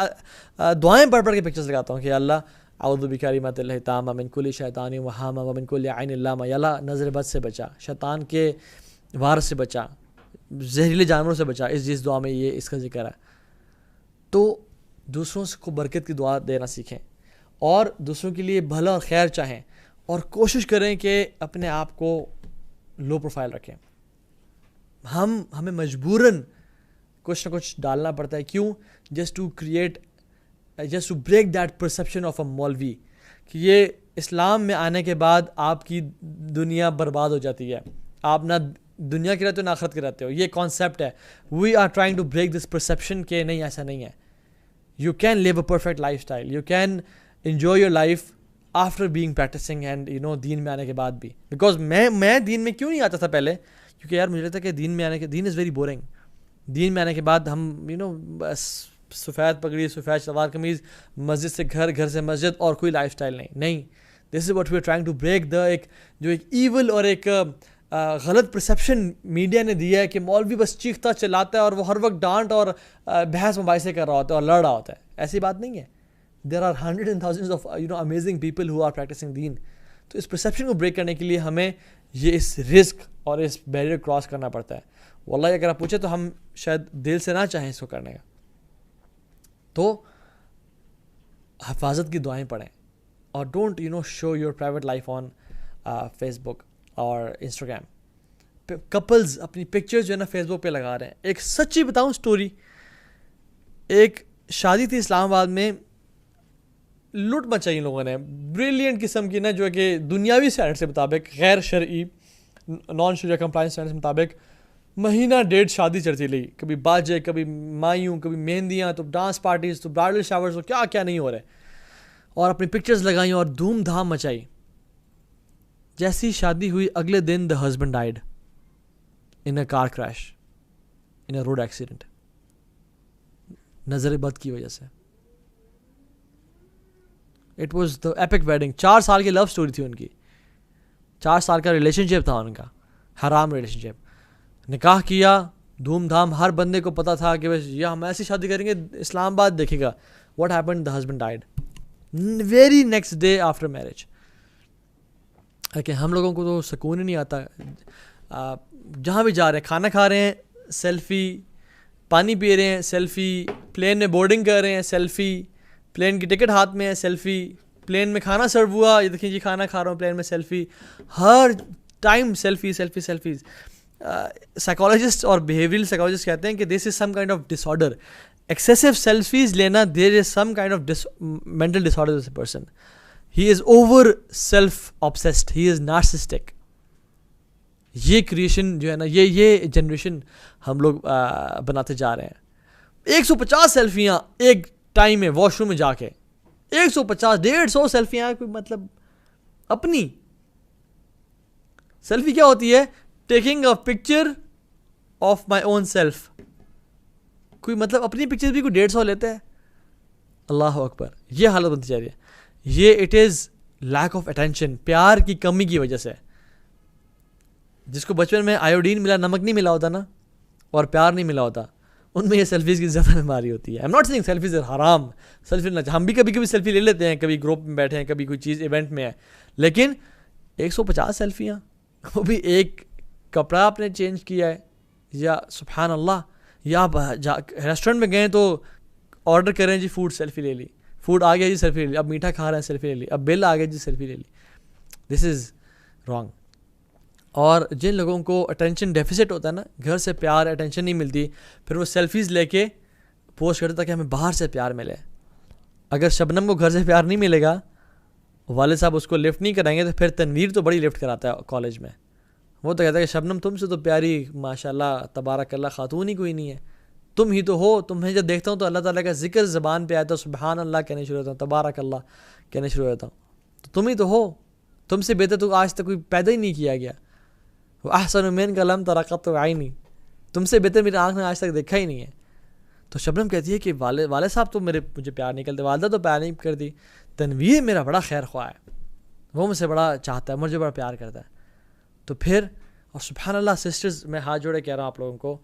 دعائیں پڑھ پڑھ کے پکچرز لگاتا ہوں کہ اللہ اعوذ بکلمات اللہ التامہ من کل شیطان وہامہ ومن کل عین لامہ. یا اللہ نظر بد سے بچا, شیطان کے وار سے بچا, زہریلے جانوروں سے بچا. اس دعا میں یہ اس کا ذکر ہے. تو دوسروں کو برکت کی دعا دینا سیکھیں, اور دوسروں کے لیے بھلا اور خیر چاہیں, اور کوشش کریں کہ اپنے آپ کو لو پروفائل رکھیں. ہمیں مجبوراً کچھ نہ کچھ ڈالنا پڑتا ہے. کیوں؟ Just to break that perception of a مولوی کہ یہ اسلام میں آنے کے بعد آپ کی دنیا برباد ہو جاتی ہے, آپ نہ دنیا کے رہتے ہو نہ آخرت کے رہتے ہو. یہ کانسیپٹ ہے. We are trying to break this perception کہ نہیں, ایسا نہیں ہے. You can live a perfect lifestyle, you can enjoy your life after being practising and then میں آنے کے بعد بھی. بیکاز میں دین میں کیوں نہیں آتا تھا پہلے؟ کیونکہ یار مجھے لگتا ہے کہ دین از ویری بورنگ. دین میں آنے کے بعد ہم بس سفید پگڑی, سفید شلوار قمیض, مسجد سے گھر سے مسجد, اور کوئی لائف اسٹائل نہیں. This is what we are trying to break the ایک ایول اور ایک غلط پرسیپشن میڈیا نے دیا ہے کہ مولوی بس چیختا چلاتا ہے اور وہ ہر وقت ڈانٹ اور بحث مباحثے کر رہا ہوتا ہے اور لڑ رہا ہوتا ہے. ایسی بات نہیں ہے. There are hundred and thousands of amazing people who are practising دین. تو اس پرسیپشن کو بریک کرنے کے لیے ہمیں یہ اس رسک اور اس بیریئر کراس کرنا پڑتا ہے. واللہ اگر آپ پوچھیں تو ہم شاید دل سے نہ چاہیں اس کو کرنے کا. تو حفاظت کی دعائیں پڑھیں, اور don't show your private life on Facebook اور انسٹاگرام. کپلز اپنی پکچرز جو ہے نا فیس بک پہ لگا رہے ہیں. ایک سچی بتاؤں اسٹوری, ایک شادی تھی اسلام آباد میں, لوٹ مچائی ان لوگوں نے بریلینٹ قسم کی نا, جو کہ دنیاوی اسٹینڈرڈ سے مطابق, غیر شرعی نان شریعہ کمپلائنس اسٹینڈرڈ سے مطابق مہینہ ڈیڑھ شادی چلتی رہی. کبھی باجے, کبھی مایوں, کبھی مہندیاں, تو ڈانس پارٹیز, تو برائڈل شاورز, تو کیا کیا نہیں ہو رہے, اور اپنی پکچرز لگائیں اور دھوم دھام مچائی. جیسی شادی ہوئی اگلے دن the husband died in a car crash, in a road accident, نظر بد کی وجہ سے. It was the epic wedding. 4 سال کی لو اسٹوری تھی ان کی, 4 سال کا ریلیشن شپ تھا ان کا, حرام ریلیشن شپ. نکاح کیا دھوم دھام, ہر بندے کو پتہ تھا کہ یا ہم ایسی شادی کریں گے, اسلام آباد دیکھے گا. What happen, the husband died very next day after marriage. لیکن ہم لوگوں کو تو سکون ہی نہیں آتا. جہاں بھی جا رہے ہیں, کھانا کھا رہے ہیں سیلفی, پانی پی رہے ہیں سیلفی, پلین میں بورڈنگ کر رہے ہیں سیلفی, پلین کی ٹکٹ ہاتھ میں ہے سیلفی, پلین میں کھانا سرو ہوا, یہ دیکھیں جی کھانا کھا رہا ہوں پلین میں سیلفی, ہر time selfie selfie selfies. Psychologist اور بیہیویئرل سائیکالوجسٹ کہتے ہیں کہ this is some kind of disorder. Excessive selfies لینا, there is some kind of mental disorder. This person, he is over self obsessed, he is narcissistic. یہ کریشن جو ہے نا, یہ جنریشن ہم لوگ بناتے جا رہے ہیں. 150 سیلفیاں ایک ٹائم میں واش روم میں جا کے, 150 150 سیلفیاں, کوئی مطلب اپنی سیلفی کیا ہوتی ہے؟ Taking a picture of my own self. کوئی مطلب اپنی پکچر بھی کوئی 150 لیتے ہیں. اللہ اکبر, یہ حالت بنتی جا رہی ہے. یہ it is lack of attention, پیار کی کمی کی وجہ سے. جس کو بچپن میں آیوڈین ملا, نمک نہیں ملا ہوتا نا, اور پیار نہیں ملا ہوتا, ان میں یہ سیلفیز کی زیادہ بیماری ہوتی ہے. I am not saying selfies is حرام, سیلفی لینا, ہم بھی کبھی کبھی سیلفی لے لیتے ہیں, کبھی گروپ میں بیٹھے ہیں, کبھی کوئی چیز ایونٹ میں ہے, لیکن 150 سیلفیاں, وہ بھی ایک کپڑا آپ نے چینج کیا ہے, یا سبحان اللہ, یا آپ ریسٹورنٹ میں گئے تو آرڈر کریں جی فوڈ, سیلفی لے لی, فوڈ آ گیا جی سیلفی لے لی, اب میٹھا کھا رہے ہیں سیلفی لے لی, اب بل آ گیا جی سیلفی لے لی. دس از رانگ. اور جن لوگوں کو اٹینشن ڈیفیسٹ ہوتا ہے نا, گھر سے پیار اٹینشن نہیں ملتی, پھر وہ سیلفیز لے کے پوسٹ کرتا تاکہ ہمیں باہر سے پیار ملے. اگر شبنم کو گھر سے پیار نہیں ملے گا, والد صاحب اس کو لفٹ نہیں کرائیں گے, تو پھر تنویر تو بڑی لفٹ کراتا ہے کالج میں. وہ تو کہتا ہے کہ شبنم تم سے تو پیاری ماشاء اللہ تبارک اللہ خاتون ہی کوئی نہیں ہے, تم ہی تو ہو. تمہیں جب دیکھتا ہوں تو اللہ تعالیٰ کا ذکر زبان پہ آتا ہے, سبحان اللہ کہنے شروع ہوتا ہوں, تبارک اللہ کہنے شروع ہوتا ہوں. تو تم ہی تو ہو, تم سے بہتر تو آج تک کوئی پیدا ہی نہیں کیا گیا. احسن من کا لم تر قط عینی, تم سے بہتر میری آنکھ نے آج تک دیکھا ہی نہیں ہے. تو شبنم کہتی ہے کہ والد صاحب تو مجھے پیار نہیں کرتے, والدہ تو پیار نہیں کرتی, تنویر میرا بڑا خیر خواہ ہے, وہ مجھ سے بڑا چاہتا ہے, مجھے بڑا پیار کرتا ہے. تو پھر, اور سبحان اللہ سسٹرز, میں ہاتھ جوڑے کہہ رہا ہوں آپ لوگوں کو,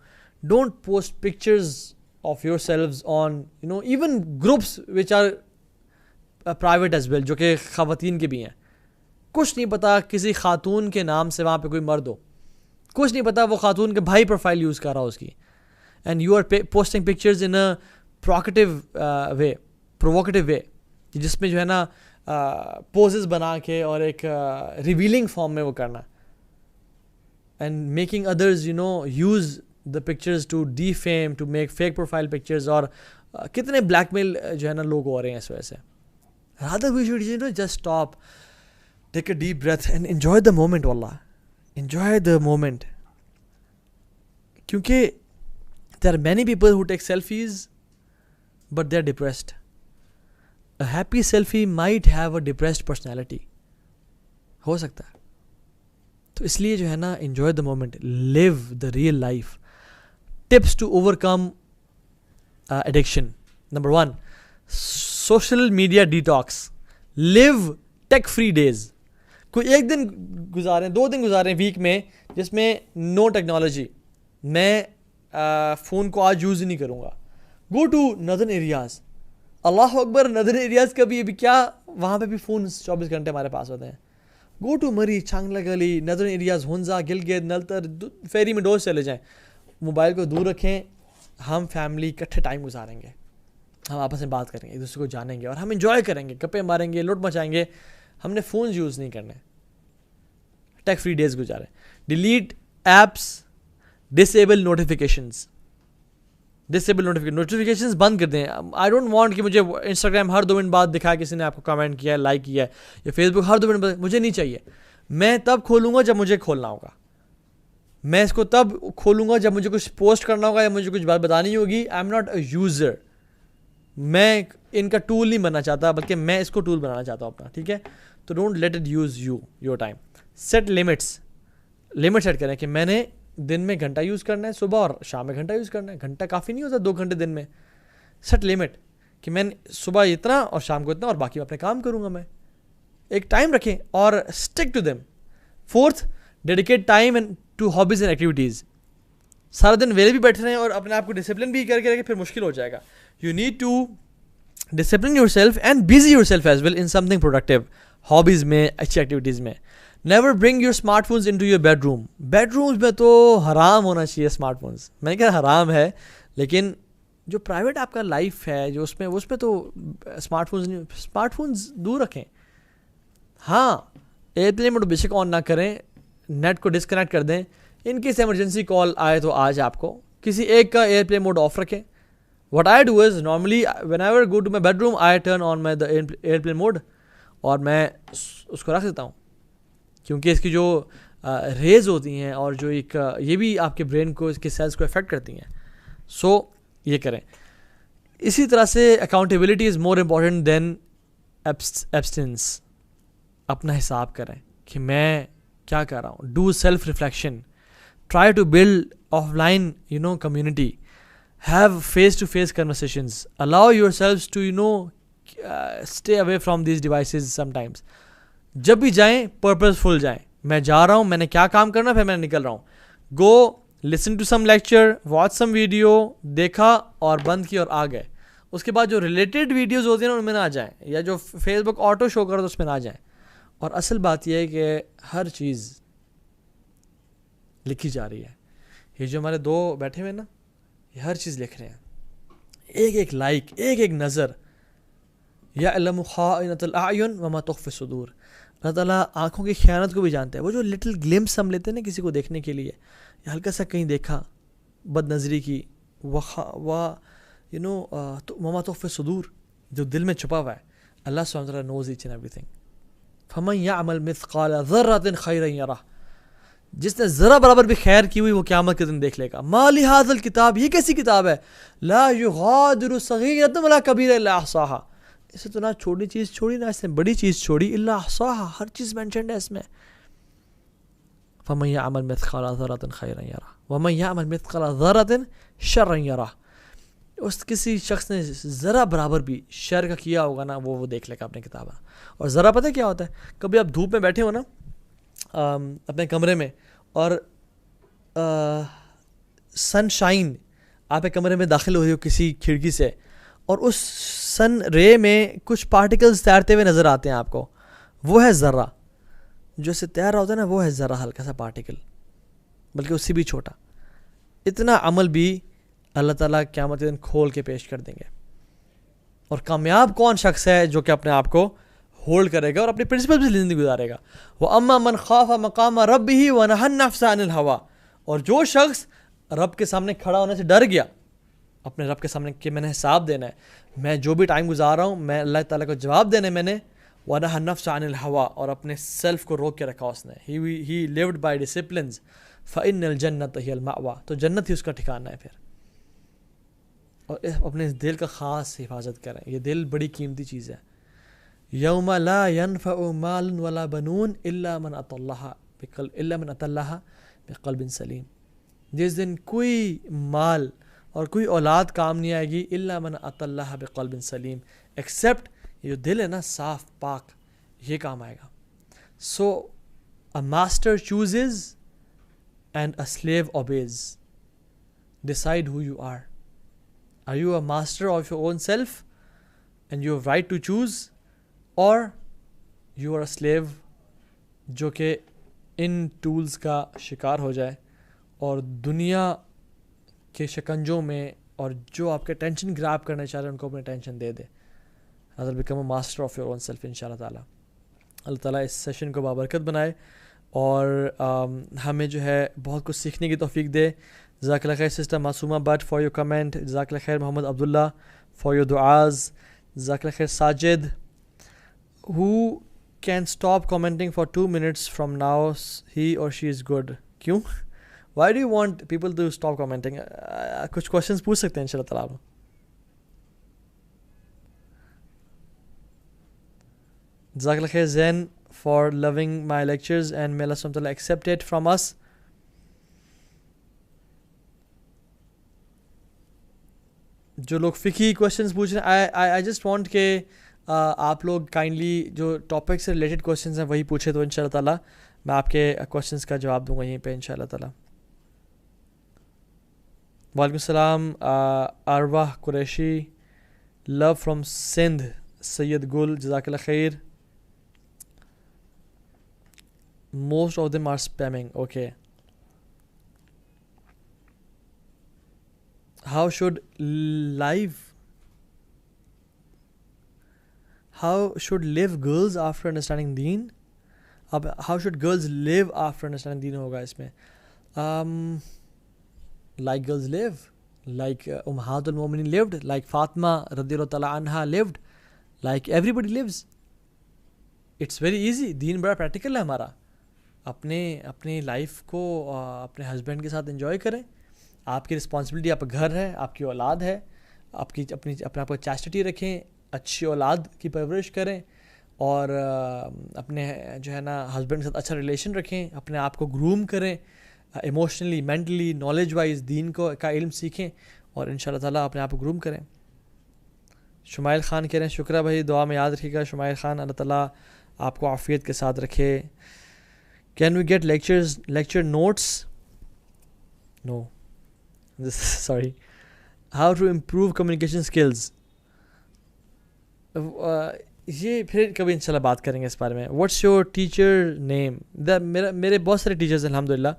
don't post pictures of your selfies on even groups which are private as well, جو کہ خواتین کے بھی ہیں. کچھ نہیں پتا کسی خاتون کے نام سے وہاں پہ کوئی مرد ہو, کچھ نہیں پتا وہ خاتون کے بھائی پروفائل یوز کر رہا ہو اس کی, and you are posting pictures in a provocative way, جس میں جو ہے نا پوزز بنا کے اور ایک ریویلنگ فارم میں وہ کرنا, and making others use the pictures to defame, to make fake profile pictures. اور کتنے بلیک میل جو ہے نا لوگ ہو رہے ہیں اس وجہ سے. rather we should just stop, take a deep breath and enjoy the moment. واللہ enjoy the moment, کیونکہ there are many people who take selfies but they are depressed. A happy selfie might have a depressed personality, ہو سکتا ہے. تو اس لیے جو ہے نا, enjoy the moment, live the real life. Tips to overcome addiction. Number 1, social media detox. Live tech free days. کوئی ایک دن گزاریں, 2 دن گزاریں ویک میں جس میں نو ٹیکنالوجی, میں فون کو آج یوز ہی نہیں کروں گا. گو ٹو ندرن ایریاز, اللہ اکبر, ندرن ایریاز کا بھی ابھی کیا, وہاں پہ بھی فون 24 گھنٹے ہمارے پاس ہوتے ہیں. گو ٹو مری, چھانگلا گلی, ندرن ایریاز, ہنزا, گلگت, نلتر, فیری میں ڈوز چلے جائیں. موبائل کو دور رکھیں, ہم فیملی اکٹھے ٹائم گزاریں گے, ہم آپس میں بات کریں گے, ایک دوسرے کو جانیں گے, اور ہم انجوائے کریں گے, گپے ماریں گے, لوٹ مچائیں گے. ہم نے فون یوز نہیں کرنے, ٹیک فری ڈیز گزاریں. Delete apps, disable notifications, notifications بند کر دیں. آئی ڈونٹ وانٹ کہ مجھے انسٹاگرام ہر 2 منٹ بعد دکھائے کسی نے آپ کو کمنٹ کیا ہے, لائک کیا ہے, یا فیس بک ہر 2 منٹ بعد, مجھے نہیں چاہیے. میں تب کھولوں گا جب مجھے کھولنا ہوگا, میں اس کو تب کھولوں گا جب مجھے کچھ پوسٹ کرنا ہوگا یا مجھے کچھ بات بتانی ہوگی. آئی ایم ناٹ اے یوزر, میں ان کا ٹول نہیں بننا چاہتا, بلکہ میں اس کو ٹول بنانا چاہتا ہوں اپنا, ٹھیک ہے. تو don't let it use your time. Set limits, limit set کریں کہ میں نے دن میں گھنٹہ یوز کرنا ہے, صبح اور شام میں گھنٹہ یوز کرنا ہے. گھنٹہ کافی نہیں ہوتا, 2 گھنٹے دن میں. سیٹ لمٹ کہ میں صبح اتنا اور شام کو اتنا, اور باقی اپنے کام کروں گا. میں ایک ٹائم رکھیں اور stick to them. 4th, dedicate time and to hobbies and activities. سارا دن ویلے بھی بیٹھے رہیں اور اپنے آپ کو ڈسپلن بھی کر کے رکھیں, پھر مشکل ہو جائے گا. You need to discipline yourself and busy yourself as well in something productive, hobbies میں, اچھی ایکٹیویٹیز میں. Never bring your smartphones into your bedroom. Bedrooms میں تو حرام ہونا چاہیے اسمارٹ فونز. میں نے کہا حرام ہے, لیکن جو پرائیویٹ آپ کا لائف ہے جو اس میں تو اسمارٹ فونز دور رکھیں. ہاں, ایئرپلین موڈ بے شک آن نہ کریں, نیٹ کو ڈسکنیکٹ کر دیں. ان کیس ایمرجنسی کال آئے تو آج آپ کو کسی ایک کا ایئرپلین موڈ آف رکھیں. What I do is normally whenever go to my bedroom I turn on my the airplane mode, اور میں اس کو رکھ دیتا ہوں, کیونکہ اس کی جو ریز ہوتی ہیں اور جو ایک یہ بھی آپ کے برین کو, اس کے سیلز کو افیکٹ کرتی ہیں. سو یہ کریں. اسی طرح سے accountability is more important than abstinence. اپنا حساب کریں کہ میں کیا کر رہا ہوں. Do self reflection. Try to build offline community. Have face to face conversations. Allow yourselves to stay away from these devices sometimes. جب بھی جائیں پرپزفل جائیں. میں جا رہا ہوں, میں نے کیا کام کرنا, پھر میں نکل رہا ہوں. Go listen to some lecture, watch some video, دیکھا اور بند کی اور آ گئے. اس کے بعد جو ریلیٹڈ ویڈیوز ہوتی ہیں نا ان میں نہ آ جائیں, یا جو فیس بک آٹو شو کرو تو اس میں نہ آ جائیں. اور اصل بات یہ ہے کہ ہر چیز لکھی جا رہی ہے. یہ جو ہمارے دو بیٹھے ہوئے نا, یہ ہر چیز لکھ رہے ہیں. ایک ایک لائک, ایک ایک نظر. یعلم خائنۃ الاعین وما تخفی الصدور. اللہ تعالیٰ آنکھوں کی خیانت کو بھی جانتا ہے. وہ جو لٹل گلمس ہم لیتے ہیں نا کسی کو دیکھنے کے لیے, یا ہلکا سا کہیں دیکھا بد نظری کی, وما تخفی الصدور, جو دل میں چھپا ہوا ہے. اللہ سبحانہ وتعالیٰ نوز ایچ اینڈ ایوری تھنگ. فمن یعمل مثقال ذرۃ خیرا یرہ. جس نے ذرا برابر بھی خیر کی ہوئی وہ قیامت کے دن دیکھ لے گا. ما لہذا الکتاب, یہ کیسی کتاب ہے, لا یغادر صغیرۃ ولا کبیرۃ الا احصاها. اس سے تو نہ چھوٹی چیز چھوڑی نہ اس نے بڑی چیز چھوڑی, الا احصاها, ہر چیز مینشنڈ ہے اس میں. فمن یعمل مثقال ذرۃ خیرا یرہ ومن یعمل مثقال ذرۃ شرا یرہ. اس کسی شخص نے ذرا برابر بھی شر کا کیا ہوگا نا, وہ دیکھ لے گا اپنے کتاب. اور ذرا پتہ کیا ہوتا ہے, کبھی آپ دھوپ میں بیٹھے ہو نا اپنے کمرے میں, اور سن شائن آپ کے کمرے میں داخل ہو رہی ہو کسی کھڑکی سے, اور اس سن رے میں کچھ پارٹیکلز تیرتے ہوئے نظر آتے ہیں آپ کو, وہ ہے ذرہ. جو سے تیر رہا ہوتا ہے نا وہ ہے ذرہ, ہلکا سا پارٹیکل, بلکہ اس سے بھی چھوٹا. اتنا عمل بھی اللہ تعالیٰ قیامت دن کھول کے پیش کر دیں گے. اور کامیاب کون شخص ہے جو کہ اپنے آپ کو ہولڈ کرے گا اور اپنے پرنسپل سے زندگی گزارے گا. وَأَمَّا مَنْ خَافَ مَقَامَ رَبِّهِ وَنَهَى النَّفْسَ عَنِ الْهَوَىٰ. اور جو شخص رب کے سامنے کھڑا ہونے سے ڈر گیا, اپنے رب کے سامنے کہ میں نے حساب دینا ہے, میں جو بھی ٹائم گزار رہا ہوں میں اللہ تعالیٰ کو جواب دینا ہے میں نے. وَنَهَى النَّفْسَ عَنِ الْهَوَىٰ, اور اپنے سیلف کو روک کے رکھا اس نے. he lived by disciplines فَإِنَّ الْجَنَّةَ هِيَ الْمَأْوَىٰ. تو جنت ہی اس کا ٹھکانہ ہے. پھر اور اپنے اس دل کا خاص حفاظت کریں. یہ دل بڑی قیمتی چیز ہے. یوم لا ينفع مال ولا بنون الا من اتى الله بقلب سلیم. جس دن کوئی مال اور کوئی اولاد کام نہیں آئے گی, الا من اتى الله بقلب سلیم, ایکسیپٹ یہ جو دل ہے نا صاف پاک, یہ کام آئے گا. سو a master chooses and a slave obeys. Decide who you are. Are you a master of your own self and you have right to choose, or you are a slave جو کہ ان ٹولز کا شکار ہو جائے اور دنیا کے شکنجوں میں, اور جو آپ کے ٹینشن گراب کرنا چاہ رہے ہیں ان کو اپنے ٹینشن دے دے. حضرت become a master of your own self in شاء اللہ تعالیٰ. اللہ تعالیٰ اس سیشن کو بابرکت بنائے اور ہمیں جو ہے بہت کچھ سیکھنے کی توفیق دے. جزاک اللہ خیر sister Masuma but for your comment. جزاک اللہ خیر محمد عبداللہ فار یور دعاز. جزاک اللہ خیر Sajid. Who can stop commenting for 2 minutes from now, he or she is good. کیوں? Why do you want people to stop commenting? کچھ questions پوچھ سکتے ہیں ان شاء اللہ تعالیٰ. جزاک اللہ خیر زین for loving my lectures and may Allah subhanahu wa ta'ala accept it from us. جو لوگ فقہی questions پوچھ رہے ہیں, I just want کہ آپ لوگ کائنڈلی جو ٹاپک سے ریلیٹڈ کوشچنز ہیں وہی پوچھے تو انشاءاللہ تعالیٰ میں آپ کے کوشچنس کا جواب دوں گا یہیں پہ انشاءاللہ تعالیٰ. وعلیکم السلام ارواح قریشی, لو فرام سندھ, سید گل, جزاک اللہ خیر. Most of them are spamming, okay. How should live girls after understanding دین. اب how should girls live after understanding دین ہوگا اس میں. like girls live, like Ummahat al-Mu'minin lived, like Fatima radiyallahu ta'ala anha lived, like everybody lives. It's very easy. دین بڑا practical ہے ہمارا. اپنی لائف کو اپنے ہسبینڈ کے ساتھ انجوائے کریں. آپ کی رسپانسبلٹی, آپ کا گھر ہے, آپ کی اولاد ہے, اپنے آپ کو چاسٹٹی رکھیں, اچھی اولاد کی پرورش کریں, اور اپنے جو ہے نا ہسبینڈ کے ساتھ اچھا ریلیشن رکھیں, اپنے آپ کو گروم کریں ایموشنلی, مینٹلی, نالج وائز, دین کا علم سیکھیں, اور انشاءاللہ تعالیٰ اپنے آپ کو گروم کریں. شمائل خان کہہ رہے ہیں شکریہ بھائی, دعا میں یاد رکھیے گا شمائل خان, اللہ تعالیٰ آپ کو عافیت کے ساتھ رکھے. Can we get lecture notes? No, sorry. How to improve communication skills, یہ پھر کبھی انشاءاللہ بات کریں گے اس بارے میں. واٹس یور ٹیچر نیم؟ میرے بہت سارے ٹیچرز الحمدللہ,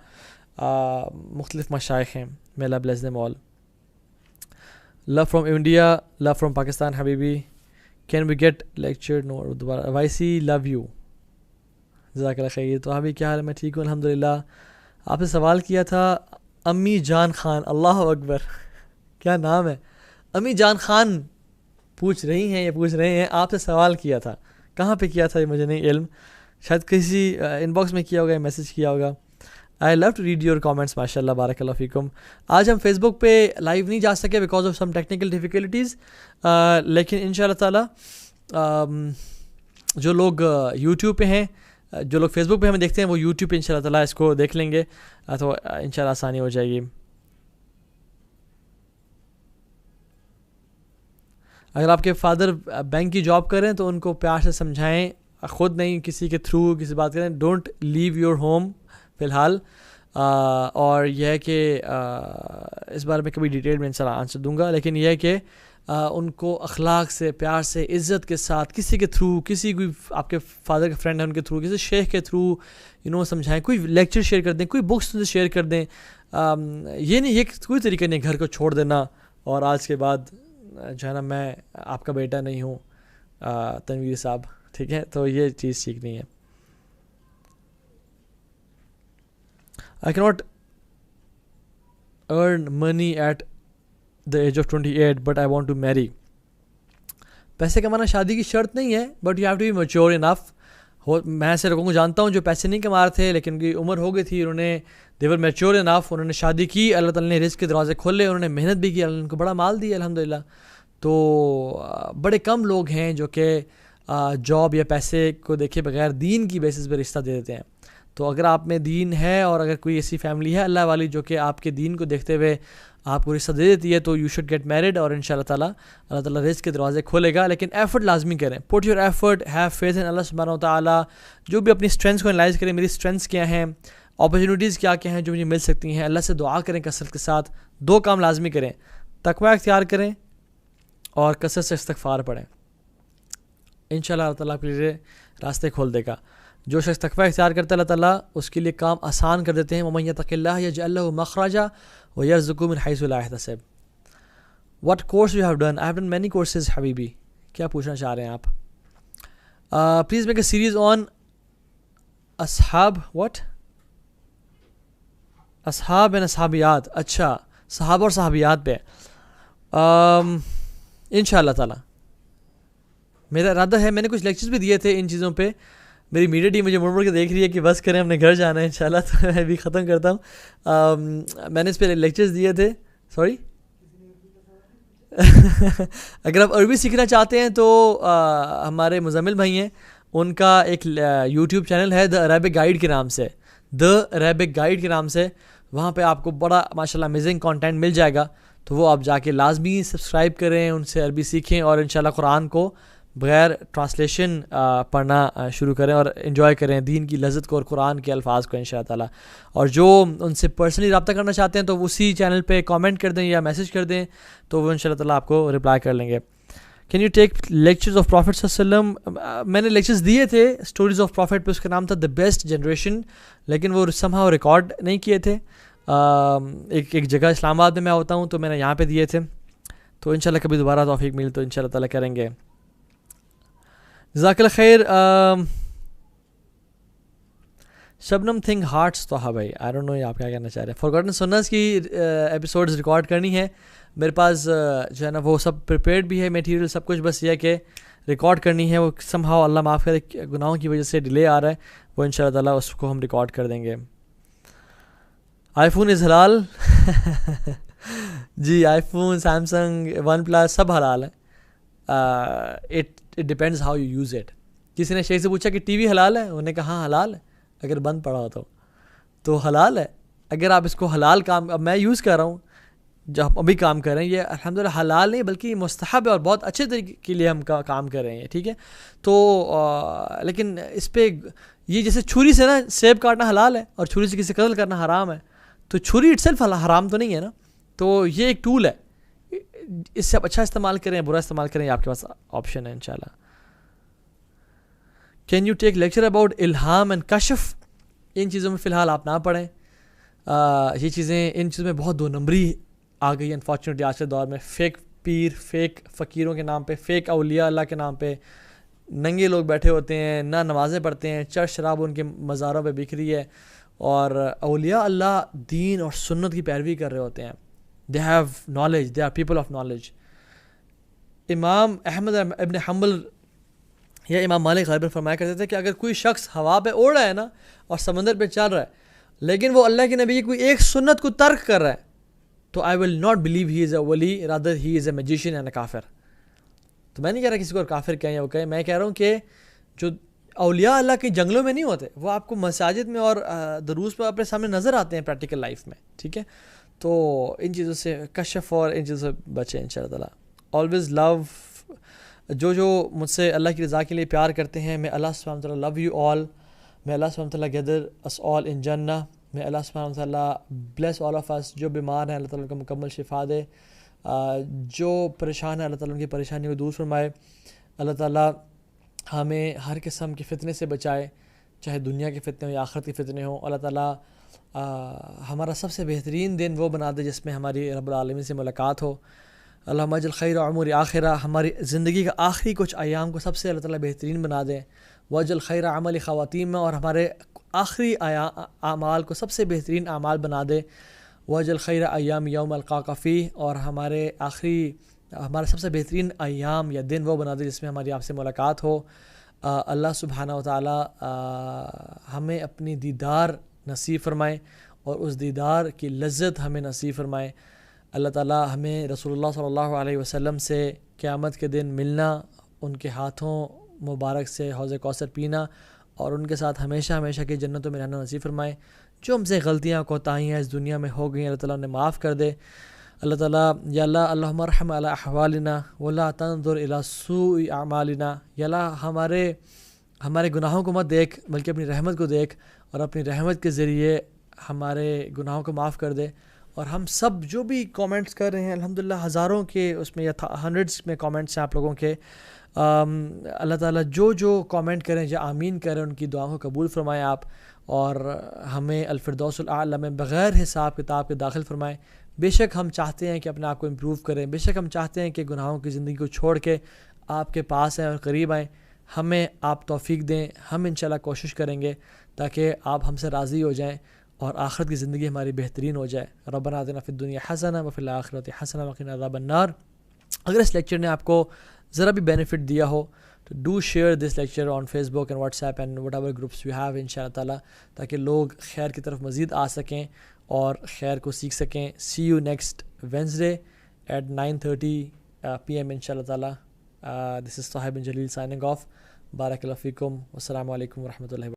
مختلف مشائخ ہیں, may Allah bless them all. Love from India, love from Pakistan حبیبی. Can we get lecture note دوبارہ؟ YC love you, جزاک اللہ خیر. تو ابھی کیا حال ہے؟ میں ٹھیک ہوں الحمدللہ. آپ نے سوال کیا تھا امی جان خان, اللہ اکبر کیا نام ہے, امی جان خان پوچھ رہی ہیں یا پوچھ رہے ہیں, آپ سے سوال کیا تھا. کہاں پہ کیا تھا یہ مجھے نہیں علم, شاید کسی ان باکس میں کیا ہوگا یا میسیج کیا ہوگا. I love to read your comments, ماشاء اللہ, بارک اللہ فیکم. آج ہم فیس بک پہ لائیو نہیں جا سکے because of some technical difficulties, لیکن ان شاء اللہ تعالیٰ جو لوگ یوٹیوب پہ ہیں, جو لوگ فیس بک پہ ہمیں دیکھتے ہیں, وہ یوٹیوب پہ ان شاء اللہ تعالیٰ اس کو دیکھ لیں گے, تو ان شاء اللہ آسانی ہو جائے گی. اگر آپ کے فادر بینک کی جاب کریں تو ان کو پیار سے سمجھائیں, خود نہیں کسی کے تھرو کسی بات کریں. ڈونٹ لیو یور ہوم فی الحال. اور یہ ہے کہ اس بارے میں کبھی ڈیٹیل میں انشاءاللہ آنسر دوں گا, لیکن یہ ہے کہ ان کو اخلاق سے, پیار سے, عزت کے ساتھ کسی کے تھرو, کسی کوئی آپ کے فادر کے فرینڈ ہیں ان کے تھرو, کسی شیخ کے تھرو سمجھائیں. کوئی لیکچر شیئر کر دیں, کوئی بکس سے شیئر کر دیں. یہ نہیں, یہ کوئی طریقہ نہیں گھر کو چھوڑ دینا اور آج کے بعد جو ہے نا میں آپ کا بیٹا نہیں ہوں تنویر صاحب, ٹھیک ہے, تو یہ چیز ٹھیک نہیں ہے. I cannot earn money at the age of 28 but I want to marry. پیسے کمانا شادی کی شرط نہیں ہے, but you have to be mature enough. میں ایسے لوگوں کو جانتا ہوں جو پیسے نہیں کما رہے تھے لیکن ان کی عمر ہو گئی تھی, انہوں نے they were mature enough, انہوں نے شادی کی, اللہ تعالیٰ نے رزق کے دروازے کھولے, انہوں نے محنت بھی کی, اللہ نے ان کو بڑا مال دیا الحمدللہ. تو بڑے کم لوگ ہیں جو کہ جاب یا پیسے کو دیکھے بغیر دین کی بیسس پہ رشتہ دے دیتے ہیں. تو اگر آپ میں دین ہے اور اگر کوئی ایسی فیملی ہے اللہ والی جو کہ آپ کے دین کو دیکھتے ہوئے آپ کو رشتہ دے دیتی ہے, تو یو شوڈ گیٹ میرڈ, اور ان شاء اللہ تعالیٰ اللہ تعالیٰ رزق کے دروازے کھولے گا. لیکن ایفرٹ لازمی کریں, put your effort, have faith in اللہ سبحانہ و تعالیٰ. جو بھی اپنی اسٹرینتھس کو انالائز کریں, میری اسٹرینتھس کیا ہیں, اپرچونیٹیز کیا کیا ہیں جو مجھے مل سکتی ہیں, اللہ سے دعا کریں کثرت کے ساتھ. 2 کام لازمی کریں, تقوی اختیار کریں اور کثرت سے استغفار پڑھیں. ان شاء اللہ تعالیٰ آپ کے لیے راستے کھول دے گا. جو شخص تقوی اختیار کرتا ہے اللہ تعالیٰ اس کے لیے کام آسان کر دیتے ہیں. وَمَن يَتَقِ اللَّهَ يَجْعَل لَهُ مَخْرَجًا وَيَرْزُقْهُ مِنْ حَيْثُ لَا يَحْتَسِبُ. What course you have done? I have done many courses حبیبی. کیا پوچھنا چاہ رہے ہیں آپ؟ Please make a series on اصحاب. What? اصحاب and اصحابیات. اچھا, صحابہ اور صحابیات پہ ان شاء اللہ تعالیٰ میرا ارادہ ہے. میں نے کچھ لیکچرز بھی دیے تھے ان چیزوں پہ. میری میڈیا ٹیم مجھے مڑ کے دیکھ رہی ہے کہ بس کریں, ہم نے گھر جانا ہے انشاءاللہ, تو میں بھی ختم کرتا ہوں. میں نے اس پہ لیکچرز دیے تھے. سوری اگر آپ عربی سیکھنا چاہتے ہیں تو ہمارے مزمل بھائی ہیں, ان کا ایک یوٹیوب چینل ہے دا عربک گائیڈ کے نام سے, دا عربک گائیڈ کے نام سے. وہاں پہ آپ کو بڑا ماشاءاللہ امیزنگ کانٹینٹ مل جائے گا. تو وہ آپ جا کے لازمی سبسکرائب کریں, ان سے عربی سیکھیں اور انشاءاللہ قرآن کو بغیر ٹرانسلیشن پڑھنا شروع کریں اور انجوائے کریں دین کی لذت کو اور قرآن کے الفاظ کو انشاء تعالیٰ. اور جو ان سے پرسنلی رابطہ کرنا چاہتے ہیں تو وہ اسی چینل پہ کامنٹ کر دیں یا میسیج کر دیں, تو وہ انشاء اللہ تعالیٰ آپ کو رپلائی کر لیں گے. Can you take lectures of prophet صلی اللہ علیہ وسلم؟ میں نے لیکچرز دیے تھے اسٹوریز آف پروفیٹ پہ, اس کا نام تھا دا بیسٹ جنریشن, لیکن وہ somehow ریکارڈ نہیں کیے تھے. ایک جگہ اسلام آباد میں ہوتا ہوں تو میں نے یہاں پہ دیے تھے, تو انشاءاللہ کبھی دوبارہ توفیق ملی تو انشاءاللہ تعالیٰ کریں گے. جزاک اللہ خیر. شبنم تھنگ ہارٹس تو ہاں بھائی, آئی ڈونٹ نو آپ کیا کہنا چاہ رہے ہیں. فارگاٹن سنرز کی ایپیسوڈز ریکارڈ کرنی ہے میرے پاس, جو ہے نا وہ سب پریپیئرڈ بھی ہے میٹیریل سب کچھ, بس یہ کہ ریکارڈ کرنی ہے. وہ somehow اللہ معاف کرے گناہوں کی وجہ سے ڈیلے آ رہا ہے, وہ ان شاء اللہ تعالیٰ اس کو ہم ریکارڈ کر دیں گے. آئی فون از حلال جی آئی فون, سیمسنگ, ون پلس سب حلال ہے. It depends how you use it. کسی نے شیخ سے پوچھا کہ ٹی وی حلال ہے, انہوں نے کہا ہاں حلال ہے اگر بند پڑا ہو تو حلال ہے. اگر آپ اس کو حلال کام, اب میں یوز کر رہا ہوں جو آپ ابھی کام کر رہے ہیں, یہ الحمدللہ حلال نہیں بلکہ مستحب ہے اور بہت اچھے طریقے کے لیے ہم کام کر رہے ہیں, ٹھیک ہے. تو لیکن اس پہ یہ جیسے چھری سے نا سیب کاٹنا حلال ہے اور چھری سے کسی قتل کرنا حرام ہے, تو چھری اٹ سیلف حرام تو نہیں ہے نا. تو یہ ایک ٹول ہے, اس سے آپ اچھا استعمال کریں برا استعمال کریں, یہ آپ کے پاس آپشن ہے انشاءاللہ. Can you take lecture about الہام اینڈ کشف؟ ان چیزوں میں فی الحال آپ نہ پڑھیں. یہ چیزیں, ان چیزوں میں بہت دو نمبری آ گئی ہے انفارچونیٹلی آج کے دور میں. فیک پیر, فیک فقیروں کے نام پہ, فیک اولیاء اللہ کے نام پہ ننگے لوگ بیٹھے ہوتے ہیں, نہ نمازیں پڑھتے ہیں, چرچ شراب ان کے مزاروں پہ بکھ رہی ہے, اور اولیاء اللہ دین اور سنت کی پیروی کر رہے ہوتے ہیں. They have knowledge, they are people of knowledge. امام احمد ابن حنبل یا امام مالک غالباً فرمایا کرتے تھے کہ اگر کوئی شخص ہوا پہ اڑ رہا ہے نا اور سمندر پہ چل رہا ہے, لیکن وہ اللہ کے نبی کی کوئی ایک سنت کو ترک کر رہا ہے, تو آئی will not believe he is a ولی, rather he is a magician and a کافر. تو میں نہیں کہہ رہا کسی کو کافر کہیں یا وہ کہیں, میں کہہ رہا ہوں کہ جو اولیاء اللہ کے جنگلوں میں نہیں ہوتے, وہ آپ کو مساجد میں اور دروس پہ اپنے سامنے نظر آتے ہیں پریکٹیکل لائف میں, ٹھیک ہے. تو ان چیزوں سے کشف اور ان چیزوں سے بچیں انشاءاللہ تعالیٰ. آلویز لو, جو مجھ سے اللہ کی رضا کے لیے پیار کرتے ہیں, میں اللہ سبحانہ وتعالیٰ لو یو آل, میں اللہ سبحانہ وتعالیٰ گیدر اس آل ان جنہ, میں اللہ سبحانہ وتعالیٰ بلیس آل آف اس. جو بیمار ہیں اللہ تعالیٰ کو مکمل شفا دے, جو پریشان ہیں اللہ تعالیٰ ان کی پریشانی کو دور فرمائے. اللہ تعالیٰ ہمیں ہر قسم کے فتنے سے بچائے, چاہے دنیا کے فتنے ہوں یا آخرت کے فتنے ہوں. اللہ تعالیٰ ہمارا سب سے بہترین دن وہ بنا دے جس میں ہماری رب العالمین سے ملاقات ہو. اللہم اجعل خیر عمر آخرہ, ہماری زندگی کا آخری کچھ ایام کو سب سے اللہ تعالیٰ بہترین بنا دے. واجعل خیر عمل خواتین میں, اور ہمارے آخری اعمال کو سب سے بہترین اعمال بنا دے. واجعل خیر ایام یوم القاک فیہ, اور ہمارا سب سے بہترین ایام یا دن وہ بنا دے جس میں ہماری آپ سے ملاقات ہو. اللہ سبحانہ و تعالیٰ ہمیں اپنی دیدار نصیب فرمائے اور اس دیدار کی لذت ہمیں نصیب فرمائے. اللہ تعالیٰ ہمیں رسول اللہ صلی اللہ علیہ وسلم سے قیامت کے دن ملنا, ان کے ہاتھوں مبارک سے حوض کوثر پینا, اور ان کے ساتھ ہمیشہ ہمیشہ کی جنتوں میں رہنا نصیب فرمائے. جو ہم سے غلطیاں کوتاہیاں اس دنیا میں ہو گئیں اللہ تعالیٰ انہیں معاف کر دے. اللہ تعالیٰ یا اللہ اللہم ارحم علی احوالنا ولا تنظر الی سوء اعمالنا, یا اللہ ہمارے گناہوں کو مت دیکھ بلکہ اپنی رحمت کو دیکھ, اور اپنی رحمت کے ذریعے ہمارے گناہوں کو معاف کر دے. اور ہم سب جو بھی کامنٹس کر رہے ہیں الحمدللہ ہزاروں کے اس میں یا ہنڈریڈس میں کامنٹس ہیں آپ لوگوں کے, اللہ تعالیٰ جو کامنٹ کریں یا آمین کریں ان کی دعاؤں کو قبول فرمائیں آپ, اور ہمیں الفردوس الاعلی میں بغیر حساب کتاب کے داخل فرمائیں. بے شک ہم چاہتے ہیں کہ اپنے آپ کو امپروو کریں, بے شک ہم چاہتے ہیں کہ گناہوں کی زندگی کو چھوڑ کے آپ کے پاس آئیں اور قریب آئیں. ہمیں آپ توفیق دیں, ہم انشاءاللہ کوشش کریں گے تاکہ آپ ہم سے راضی ہو جائیں اور آخرت کی زندگی ہماری بہترین ہو جائے. ربنا آتنا فی الدنیا حسنہ وفی الآخرۃ حسنہ وقنا عذاب النار. اگر اس لیکچر نے آپ کو ذرا بھی بینیفٹ دیا ہو تو do share this lecture on Facebook and WhatsApp and whatever groups you have انشاءاللہ تعالیٰ, تاکہ لوگ خیر کی طرف مزید آ سکیں اور خیر کو سیکھ سکیں. See you next Wednesday at 9:30 PM انشاءاللہ تعالیٰ. This is Tahir bin Jalil signing off. بارک اللہ فیکم. والسلام علیکم ورحمۃ اللہ.